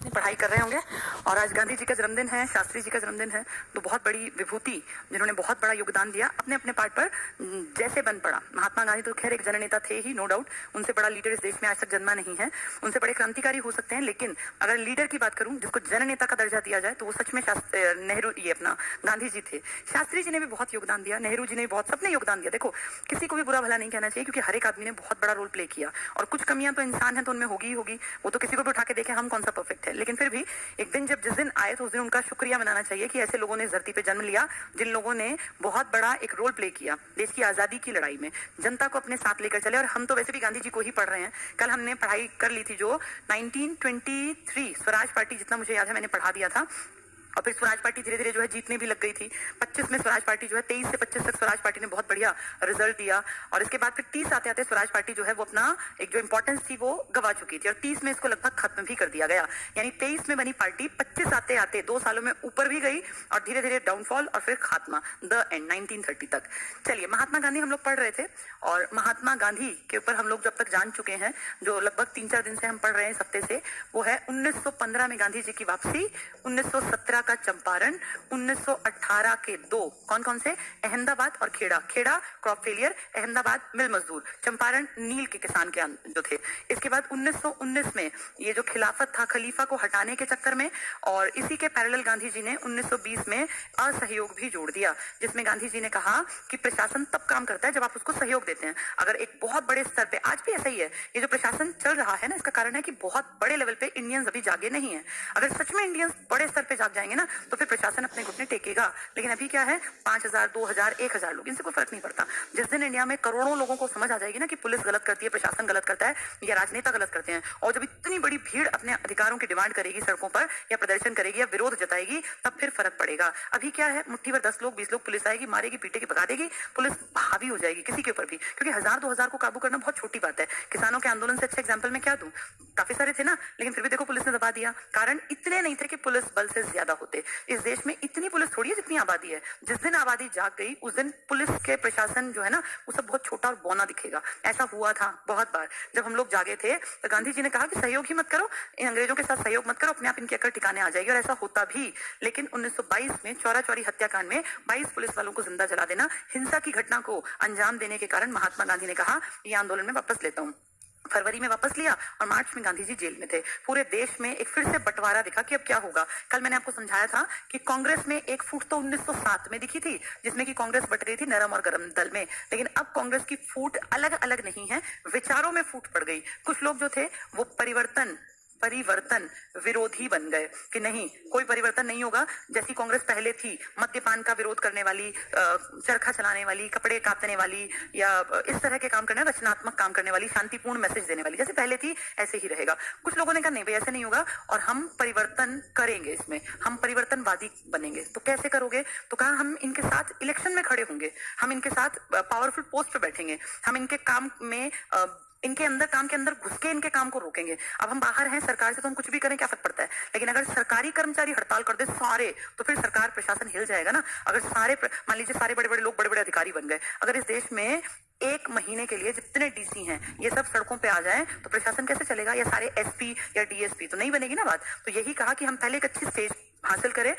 अपनी पढ़ाई कर रहे होंगे और आज गांधी जी का जन्मदिन है, शास्त्री जी का जन्मदिन है, तो बहुत बड़ी विभूति जिन्होंने बहुत बड़ा योगदान दिया अपने अपने पार्ट पर जैसे बन पड़ा। महात्मा गांधी तो खैर एक जननेता थे ही, नो डाउट, उनसे बड़ा लीडर इस देश में आज तक जन्मा नहीं है, उनसे बड़े क्रांतिकारी हो सकते हैं, लेकिन अगर लीडर की बात करूं जिसको जननेता का दर्जा दिया जाए तो वो सच में नेहरू ये अपना गांधी जी थे। शास्त्री जी ने भी बहुत योगदान दिया, नेहरू जी ने भी बहुत, सबने योगदान दिया। देखो किसी को भी बुरा भला नहीं कहना चाहिए क्योंकि हर एक आदमी ने बहुत बड़ा रोल प्ले किया और कुछ कमियां तो इंसान है तो उनमें होगी ही होगी, वो तो किसी को भी उठा के देखे हम कौन सा परफेक्ट है, लेकिन फिर भी एक दिन जिस दिन आए तो उस दिन उनका शुक्रिया मनाना चाहिए कि ऐसे लोगों ने इस धरती पे जन्म लिया जिन लोगों ने बहुत बड़ा एक रोल प्ले किया देश की आजादी की लड़ाई में, जनता को अपने साथ लेकर चले। और हम तो वैसे भी गांधी जी को ही पढ़ रहे हैं। कल हमने पढ़ाई कर ली थी जो 1923 स्वराज पार्टी, जितना मुझे याद है मैंने पढ़ा दिया था, और फिर स्वराज पार्टी धीरे धीरे जो है जीतने भी लग गई थी। 25 में स्वराज पार्टी जो है 23 से 25 तक स्वराज पार्टी ने बहुत बढ़िया रिजल्ट दिया और इसके बाद फिर 30 आते आते स्वराज पार्टी जो है वो अपना एक जो इंपॉर्टेंस थी वो गवा चुकी थी और 30 में इसको लगभग खत्म भी कर दिया गया। यानी 23 में बनी पार्टी 25 आते आते 2 सालों में ऊपर भी गई और धीरे धीरे डाउनफॉल और फिर खात्मा, द एंड 1930 तक। चलिए, महात्मा गांधी हम लोग पढ़ रहे थे और महात्मा गांधी के ऊपर हम लोग जब तक जान चुके हैं, जो लगभग 3-4 दिन से हम पढ़ रहे हैं इस हफ्ते से, वो है 1915 में गांधी जी की वापसी, 1917 का चंपारण, 1918 के 2 कौन कौन से, अहमदाबाद और खेड़ा, खेड़ा क्रॉप फेलियर, अहमदाबाद मिल मजदूर, चंपारण नील के किसान के जो थे। इसके बाद 1919 में ये जो खिलाफत था खलीफा को हटाने के चक्कर में, और इसी के पैरेलल गांधी जी ने 1920 में असहयोग भी जोड़ दिया, जिसमें गांधी जी ने कहा कि प्रशासन तब काम करता है जब आप उसको सहयोग देते हैं। अगर एक बहुत बड़े स्तर पे, आज भी ऐसा ही है, ये जो प्रशासन चल रहा है ना, इसका कारण है कि बहुत बड़े लेवल पे इंडियंस अभी जागे नहीं है। अगर सच में इंडियंस बड़े स्तर पे जाग जाएंगे ना तो फिर प्रशासन अपने घुटने टेकेगा, लेकिन अभी क्या है, 5000, 2000, 1000 लोग, इनसे कोई फर्क नहीं पड़ता। जिस दिन इंडिया में करोड़ों लोगों को समझ आ जाएगी ना कि पुलिस गलत करती है, प्रशासन गलत करता है या राजनेता गलत करते हैं, और जब इतनी बड़ी भीड़ अपने अधिकारों की डिमांड करेगी सड़कों पर या प्रदर्शन करेगी या विरोध जताएगी, तब फिर फर्क पड़ेगा। अभी क्या है, मुट्ठी भर 10 लोग 20 लोग पुलिस आएगी, मारेगी, पीटेगी, भगा देगी, पुलिस हावी हो जाएगी किसी के ऊपर भी, क्योंकि 1000-2000 को काबू करना बहुत छोटी बात है। किसानों के आंदोलन से अच्छा एग्जाम्पल मैं क्या दूं, काफी सारे थे ना, लेकिन फिर भी देखो पुलिस ने दबा दिया। कारण इतने नहीं थे कि पुलिस बल से ज्यादा होते। इस देश में इतनी पुलिस थोड़ी है जितनी आबादी है। जिस दिन आबादी जाग गई उस दिन पुलिस के प्रशासन जो है ना वो सब बहुत छोटा और बौना दिखेगा। ऐसा हुआ था बहुत बार जब हम लोग जागे थे, तो गांधी जी ने कहा कि सहयोग ही मत करो, इन अंग्रेजों के साथ सहयोग मत करो, अपने आप इनकी अकड़ ठिकाने आ जाएगी, और ऐसा होता भी। लेकिन 1922 में चौरा-चौरी हत्याकांड में 22 पुलिस वालों को जिंदा जला देना, हिंसा की घटना को अंजाम देने के कारण महात्मा गांधी ने कहा ये आंदोलन में वापस लेता हूं। फरवरी में वापस लिया और मार्च में गांधी जी जेल में थे। पूरे देश में एक फिर से बंटवारा दिखा कि अब क्या होगा। कल मैंने आपको समझाया था कि कांग्रेस में एक फूट तो 1907 में दिखी थी, जिसमें कि कांग्रेस बट गई थी नरम और गरम दल में, लेकिन अब कांग्रेस की फूट अलग अलग नहीं है, विचारों में फूट पड़ गई। कुछ लोग जो थे वो परिवर्तन विरोधी बन गए कि नहीं, कोई परिवर्तन नहीं होगा। जैसी कांग्रेस पहले थी, मद्यपान का विरोध करने वाली, चरखा चलाने वाली, कपड़े काटने वाली, या इस तरह के काम करने, रचनात्मक काम करने वाली, शांतिपूर्ण मैसेज देने वाली, जैसे पहले थी ऐसे ही रहेगा। कुछ लोगों ने कहा नहीं भाई ऐसे नहीं होगा और हम परिवर्तन करेंगे, इसमें हम परिवर्तनवादी बनेंगे। तो कैसे करोगे, तो कहा हम इनके साथ इलेक्शन में खड़े होंगे, हम इनके साथ पावरफुल पोस्ट पे बैठेंगे, हम इनके काम में इनके अंदर काम के अंदर घुस के इनके काम को रोकेंगे। अब हम बाहर हैं सरकार से तो हम कुछ भी करें क्या फर्क पड़ता है, लेकिन अगर सरकारी कर्मचारी हड़ताल कर दे सारे, तो फिर सरकार प्रशासन हिल जाएगा ना। अगर सारे, मान लीजिए सारे बड़े बड़े लोग बड़े बड़े अधिकारी बन गए, अगर इस देश में 1 महीने के लिए जितने डीसी हैं ये सब सड़कों पे आ जाएं तो प्रशासन कैसे चलेगा, या सारे एसपी या डीएसपी, तो नहीं बनेगी ना बात। तो यही कहा कि हम पहले एक अच्छी स्टेज हासिल करें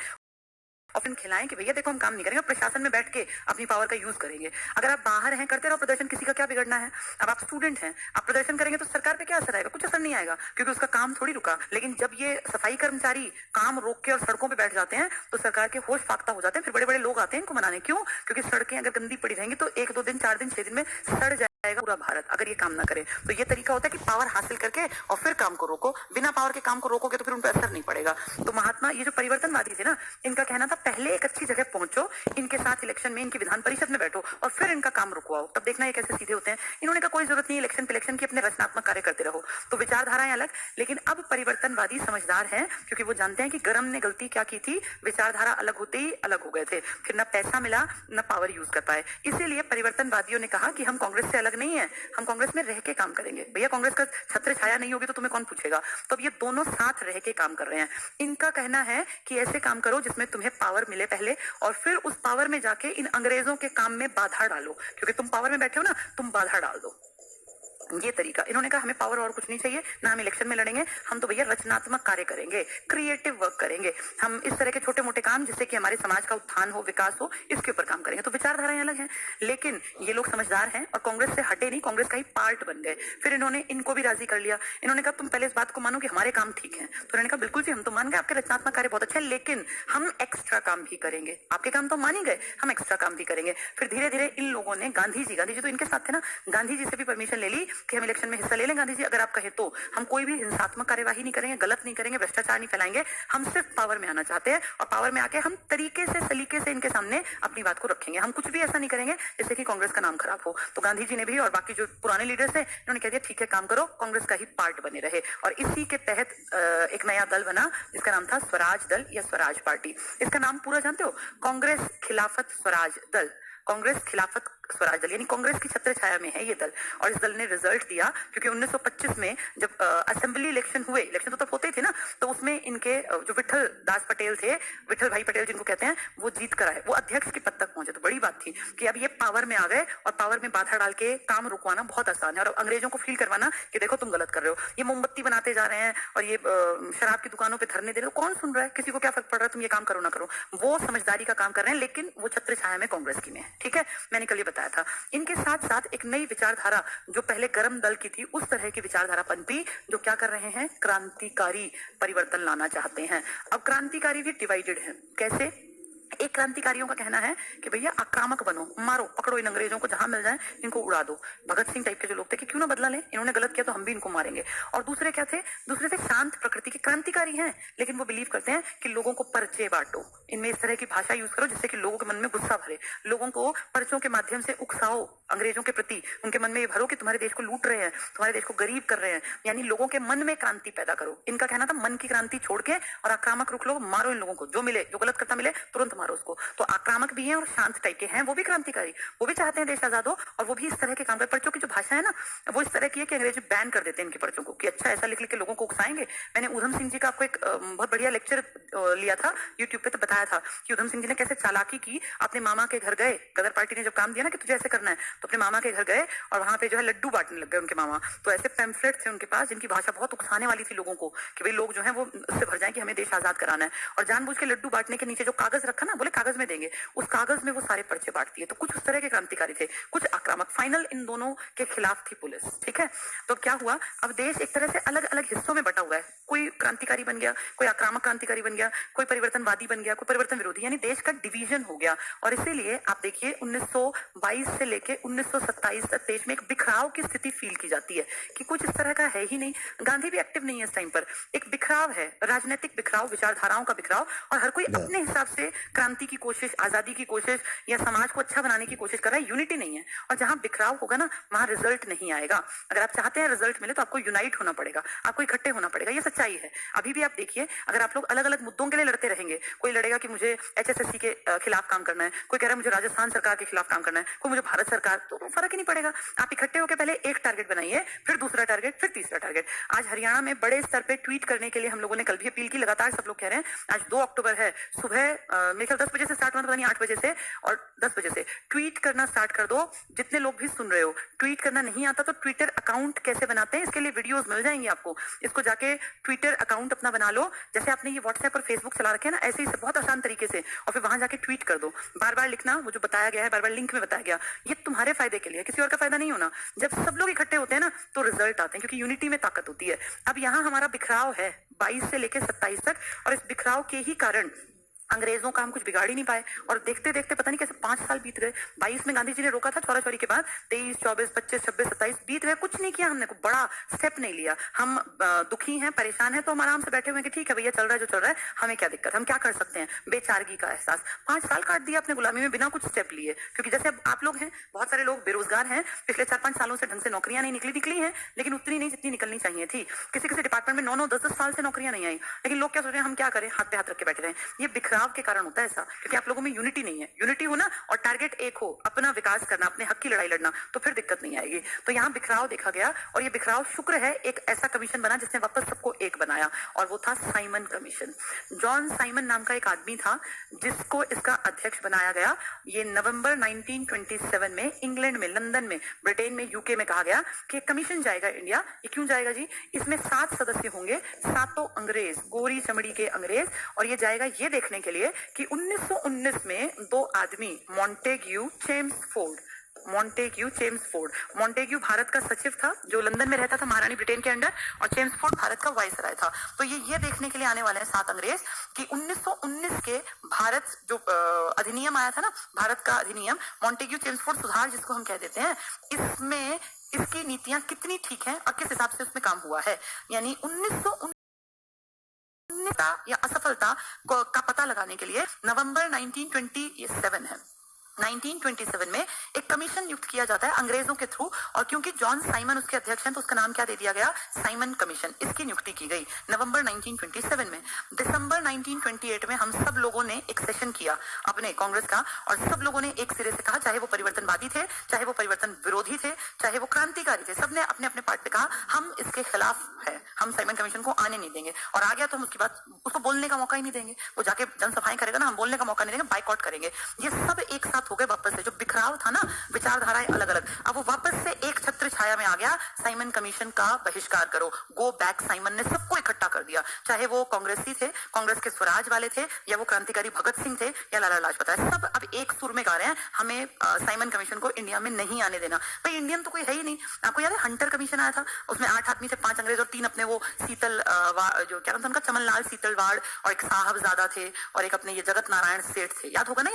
और फिर खिलाएं कि भैया देखो हम काम नहीं करेंगे, प्रशासन में बैठ के अपनी पावर का यूज करेंगे। अगर आप बाहर हैं करते रहो प्रदर्शन, किसी का क्या बिगड़ना है। अब आप स्टूडेंट हैं, आप प्रदर्शन करेंगे तो सरकार पे क्या असर आएगा, कुछ असर नहीं आएगा क्योंकि उसका काम थोड़ी रुका। लेकिन जब ये सफाई कर्मचारी काम रोक के और सड़कों पे बैठ जाते हैं तो सरकार के होश फाख्ता हो जाते हैं, फिर बड़े बड़े लोग आते हैं इनको मनाने। क्यों, क्योंकि सड़कें अगर गंदी पड़ी रहेंगी तो 1-2 दिन, 4 दिन, 6 दिन में सड़ जाएगा पूरा भारत, अगर ये काम ना करे। तो ये तरीका होता है कि पावर हासिल करके और फिर काम को रोको। बिना पावर के काम को रोकोगे तो फिर उन पर असर नहीं पड़ेगा। तो महात्मा, ये जो परिवर्तनवादी थे ना, इनका कहना था पहले एक अच्छी जगह पहुंचो, इनके साथ इलेक्शन में, इनकी विधान परिषद में बैठो और फिर इनका काम रुकवाओ, तब देखना ये कैसे सीधे होते हैं। इन्होंने कहा कोई जरूरत नहीं इलेक्शन की, अपने रचनात्मक कार्य करते रहो। तो विचारधाराएं अलग, लेकिन अब परिवर्तनवादी समझदार हैं क्योंकि वो जानते हैं कि गरम ने गलती क्या की थी, विचारधारा अलग होते ही अलग हो गए थे, फिर न पैसा मिला न पावर यूज कर पाए। इसीलिए परिवर्तनवादियों ने कहा कि हम कांग्रेस से अलग नहीं है, हम कांग्रेस में रह के काम करेंगे। भैया कांग्रेस का छत्र छाया नहीं होगी तो तुम्हें कौन पूछेगा। तो अब ये दोनों साथ रह के काम कर रहे हैं। इनका कहना है कि ऐसे काम करो जिसमें तुम्हें पावर मिले पहले, और फिर उस पावर में जाके इन अंग्रेजों के काम में बाधा डालो, क्योंकि तुम पावर में बैठे हो ना, तुम बाधा डाल दो। ये तरीका। इन्होंने कहा हमें पावर और कुछ नहीं चाहिए, ना हम इलेक्शन में लड़ेंगे, हम तो भैया रचनात्मक कार्य करेंगे, क्रिएटिव वर्क करेंगे, हम इस तरह के छोटे मोटे काम जिससे कि हमारे समाज का उत्थान हो, विकास हो, इसके ऊपर काम करेंगे। तो विचारधाराएं अलग हैं, लेकिन ये लोग समझदार हैं और कांग्रेस से हटे नहीं, कांग्रेस का ही पार्ट बन गए। फिर इन्होंने इनको भी राजी कर लिया। इन्होंने कहा तुम पहले इस बात को मानो कि हमारे काम ठीक है। तो इन्होंने कहा बिल्कुल जी, हम तो मान गए आपके रचनात्मक कार्य बहुत अच्छा है, लेकिन हम एक्स्ट्रा काम भी करेंगे। आपके काम तो मान ही गए, हम एक्स्ट्रा काम भी करेंगे। फिर धीरे धीरे इन लोगों ने गांधी जी तो इनके साथ थे ना, गांधी जी से भी परमिशन ले ली कि हम इलेक्शन में हिस्सा ले लें। गांधी जी अगर आप कहे तो हम कोई भी हिंसात्मक कार्यवाही नहीं करेंगे, गलत नहीं करेंगे, भ्रष्टाचार नहीं फैलाएंगे, हम सिर्फ पावर में आना चाहते हैं और पावर में आके हम तरीके से सलीके से इनके सामने अपनी बात को रखेंगे। हम कुछ भी ऐसा नहीं करेंगे जिससे कि कांग्रेस का नाम खराब हो। तो गांधी जी ने भी और बाकी जो पुराने लीडर्स थे इन्होंने कह दिया ठीक है, काम करो, कांग्रेस का ही पार्ट बने रहे। और इसी के तहत एक नया दल बना जिसका नाम था स्वराज दल या स्वराज पार्टी। इसका नाम पूरा जानते हो? कांग्रेस खिलाफत स्वराज दल। कांग्रेस खिलाफत स्वराज दल, यानी कांग्रेस की छत्र छाया में है ये दल। और इस दल ने रिजल्ट दिया क्योंकि 1925 में जब असेंबली इलेक्शन हुए, इलेक्शन तो तब होते थे ना, तो उसमें इनके जो विठल दास पटेल थे, विठल भाई पटेल जिनको कहते हैं, वो जीत कर आए, वो अध्यक्ष के पद तक पहुंचे। तो बड़ी बात थी कि अब ये पावर में आ गए और पावर में बाधा डाल के काम रुकवाना बहुत आसान है और अंग्रेजों को फील करवाना कि देखो तुम गलत कर रहे हो, ये मोमबत्ती बनाते जा रहे हैं और ये शराब की दुकानों पर धरने दे रहे हो, कौन सुन रहा है, किसी को क्या फर्क पड़ रहा है, तुम ये काम करो ना करो। वो समझदारी का काम कर रहे हैं, लेकिन वो छत्र छाया में कांग्रेस की में है। ठीक है, मैंने कल ये बताया था। इनके साथ साथ एक नई विचारधारा जो पहले गर्म दल की थी, उस तरह की विचारधारा पनपी जो क्या कर रहे हैं, क्रांतिकारी परिवर्तन लाना चाहते हैं। अब क्रांतिकारी भी डिवाइडेड है। कैसे? एक क्रांतिकारियों का कहना है कि भैया आक्रामक बनो, मारो पकड़ो इन अंग्रेजों को, जहां मिल जाए इनको उड़ा दो। भगत सिंह टाइप के जो लोग थे कि क्यों ना बदला लें, इन्होंने गलत किया तो हम भी इनको मारेंगे। और दूसरे क्या थे? दूसरे थे शांत प्रकृति के क्रांतिकारी हैं, लेकिन वो बिलीव करते हैं कि लोगों को पर्चे बांटो, इनमें इस तरह की भाषा यूज करो जिससे कि लोगों के मन में गुस्सा भरे, लोगों को पर्चों के माध्यम से उकसाओ अंग्रेजों के प्रति, उनके मन में ये भरो कि तुम्हारे देश को लूट रहे हैं, तुम्हारे देश को गरीब कर रहे हैं, यानी लोगों के मन में क्रांति पैदा करो। इनका कहना था मन की क्रांति छोड़ के और आक्रामक रुख लो, मारो इन लोगों को, जो मिले, जो गलत करता मिले तुरंत मारो उसको। तो आक्रामक भी हैं और शांत टाइप के हैं, वो भी क्रांतिकारी, वो भी चाहते हैं देश आजाद हो और वो भी इस तरह के काम कर। पर्चों की जो भाषा है ना, वो इस तरह की है कि अंग्रेजी बैन कर देते हैं इनके पर्चों को कि अच्छा ऐसा लिख लिख के लोगों को उकसाएंगे। मैंने उधम सिंह जी का आपको एक बहुत बढ़िया लेक्चर लिया था यूट्यूब पे, तो बताया था कि उधम सिंह जी ने कैसे चालाकी की, अपने मामा के घर गए, गदर पार्टी ने जब काम दिया ना कि तुझे ऐसे करना है, तो अपने मामा के घर गए और वहां पे जो है लड्डू बांटने लग गए उनके मामा। तो ऐसे पैम्फलेट थे उनके पास जिनकी भाषा बहुत उकसाने वाली थी लोगों को कि भाई लोग जो है वो उससे भर जाए कि हमें देश आजाद कराना है। और जानबूझ के लड्डू बांटने के नीचे जो कागज रखा ना, बोले कागज में देंगे, उस कागज में वो सारे पर्चे बांट दिए। तो कुछ उस तरह के क्रांतिकारी थे, कुछ आक्रामक। फाइनल इन दोनों के खिलाफ थी पुलिस। ठीक है, तो क्या हुआ, अब देश एक तरह से अलग अलग हिस्सों में बटा हुआ है। कोई क्रांतिकारी बन गया, कोई आक्रामक क्रांतिकारी बन गया, कोई परिवर्तनवादी बन गया, कोई परिवर्तन विरोधी, यानी देश का डिवीजन हो गया। और इसीलिए आप देखिए 1922 से लेके 1927 तक देश में एक बिखराव की स्थिति फील की जाती है कि कुछ इस तरह का है ही नहीं। गांधी भी एक्टिव नहीं है इस टाइम पर, एक बिखराव है, राजनीतिक बिखराव, विचारधाराओं का बिखराव, और हर कोई अपने हिसाब से क्रांति की कोशिश, आजादी की कोशिश या समाज को अच्छा बनाने की कोशिश कर रहा है। यूनिटी नहीं है, और जहां बिखराव होगा ना वहां रिजल्ट नहीं आएगा। अगर आप चाहते हैं रिजल्ट मिले तो आपको यूनाइट होना पड़ेगा, आपको इकट्ठे होना पड़ेगा, ये सच्चाई है। अभी भी आप देखिए, अगर आप लोग अलग अलग मुद्दों के लिए लड़ते रहेंगे, कोई लड़ेगा कि मुझे HSSC के खिलाफ काम करना है, कोई कह रहा है मुझे राजस्थान सरकार के खिलाफ काम करना है, कोई मुझे भारत सरकार, तो फर्क ही नहीं पड़ेगा। आप इकट्ठे होकर पहले एक टारगेट बनाइए, फिर दूसरा टारगेट, फिर तीसरा टारगेट। आज हरियाणा में बड़े स्तर पे ट्वीट करने के लिए हम लोगों ने कल भी अपील की, लगातार सब लोग कह रहे हैं। आज 2 अक्टूबर है, सुबह मेरे ख्याल 10 बजे से स्टार्ट होना, पता नहीं 8 बजे से और 10 बजे से ट्वीट करना स्टार्ट कर दो। जितने लोग भी सुन रहे हो, ट्वीट करना नहीं आता तो ट्विटर अकाउंट कैसे बनाते हैं इसके लिए वीडियोस मिल जाएंगे आपको। इसको जाके ट्विटर अकाउंट अपना बना लो, जैसे आपने ये व्हाट्सएप और फेसबुक चला रखे हैं ना, ऐसे ही बहुत आसान तरीके से, और फिर वहां जाके ट्वीट कर दो। बार बार लिखना, वो जो बताया गया है, बार बार लिंक में बताया गया, ये तुम्हारे फायदे के लिए, किसी और का फायदा नहीं होना। जब सब लोग इकट्ठे होते हैं ना तो रिजल्ट आते हैं, क्योंकि यूनिटी में ताकत होती है। अब यहाँ हमारा बिखराव है 22 से लेकर 27 तक, और इस बिखराव के ही कारण अंग्रेजों का हम कुछ बिगाड़ ही नहीं पाए। और देखते देखते पता नहीं कैसे 5 साल बीत गए। 22 में गांधी जी ने रोका था चौरा चौरी के बाद, 23, 24, 25, 26, 27 बीत गए, कुछ नहीं किया हमने, कोई बड़ा स्टेप नहीं लिया। हम दुखी हैं, परेशान हैं, तो हम आराम से बैठे हुए हैं कि ठीक है भैया, चल रहा है जो चल रहा है, हमें क्या दिक्कत, हम क्या कर सकते हैं। बेचारगी का एहसास। 5 साल काट दिया अपने गुलामी में बिना कुछ स्टेप लिए, क्योंकि जैसे अब आप लोग हैं, बहुत सारे लोग बेरोजगार हैं, पिछले 4-5 सालों से ढंग से नौकरियां नहीं निकली हैं, लेकिन उतनी नहीं जितनी निकलनी चाहिए थी। किसी किसी डिपार्टमेंट में 9-9, 10-10 साल से नौकरियां नहीं आई, लेकिन लोग क्या सोच रहे हैं, हम क्या करें, हाथ पे हाथ रख के बैठे रहे। ये बिखरा बिखराव के कारण होता है ऐसा, क्योंकि आप लोगों में यूनिटी नहीं है। यूनिटी हो ना और टारगेट एक हो, अपना विकास करना, अपने हक की लड़ाई लड़ना, तो फिर दिक्कत नहीं आएगी। तो यहाँ बिखराव देखा गया और ये बिखराव शुक्र है एक ऐसा कमीशन बना जिसने वापस सबको एक बनाया, और वो था साइमन कमीशन। जॉन साइमन नाम का एक आदमी था जिसको इसका अध्यक्ष बनाया गया। ये नवंबर 1927 में इंग्लैंड में, लंदन में, ब्रिटेन में, यूके में कहा गया कि कमीशन जाएगा इंडिया। ये क्यों जाएगा जी? इसमें 7 सदस्य होंगे, सातों अंग्रेज, गोरी चमड़ी के अंग्रेज, और ये जाएगा ये देखने के लिए कि 1919 में 2 आदमी, मॉन्टेग्यू भारत का सचिव था जो लंदन में रहता था महारानी ब्रिटेन के अंडर, और चेम्सफोर्ड भारत का वाइसराय था। तो ये देखने के लिए आने वाले हैं 7 अंग्रेज कि 1919 के भारत जो अधिनियम आया था ना, भारत का अधिनियम, मॉन्टेग्यू चेम्सफोर्ड सुधार जिसको हम कह देते हैं, इसमें इसकी नीतियां कितनी ठीक हैं और किस हिसाब से उसमें काम हुआ है। यानी 1919 या असफलता का पता लगाने के लिए नवंबर 1927 है। 1927 में एक कमीशन नियुक्त किया जाता है अंग्रेजों के थ्रू, और क्योंकि जॉन साइमन उसके अध्यक्ष हैं तो उसका नाम क्या दे दिया गया? Simon commission. इसकी नियुक्ति की गई नवंबर 1927 में। दिसंबर 1928 में हम सब लोगों ने एक सेशन किया अपने कांग्रेस का, और सब लोगों ने एक सिरे से कहा, चाहे वो परिवर्तनवादी थे, चाहे वो परिवर्तन विरोधी थे, चाहे वो क्रांतिकारी थे, सबने अपने अपने पार्ट पे कहा हम इसके खिलाफ है, हम साइमन कमीशन को आने नहीं देंगे। और आ गया तो हम उसके बाद उसको बोलने का मौका ही नहीं देंगे। वो जाके जनसभाएं करेगा ना, हम बोलने का मौका नहीं देंगे, बाइकआउट करेंगे। ये सब एक साथ हो गए वापस से। जो बिखराव था ना, विचारधाराएं अलग अलग, अब वो वापस से एक छत्र छाया में आ गया। साइमन कमीशन का बहिष्कार करो, गो बैक साइमन ने सबको इकट्ठा कर दिया, चाहे वो कांग्रेसी थे, कांग्रेस के स्वराज वाले थे, या वो क्रांतिकारी भगत सिंह थे, या लाला लाजपत राय, सब अब एक सुर में गा रहे हैं हमें साइमन कमीशन को इंडिया में नहीं आने देना। भाई इंडियन तो कोई है ही नहीं। आपको याद है हंटर कमीशन आया था, उसमें 8 आदमी थे, 5 अंग्रेज और 3 अपने वो शीतल जो क्या नाम था उनका, चमनलाल सीतलवाड़, और एक साहबजादा थे, और एक अपने ये जगत नारायण सेठ थे, याद होगा ना?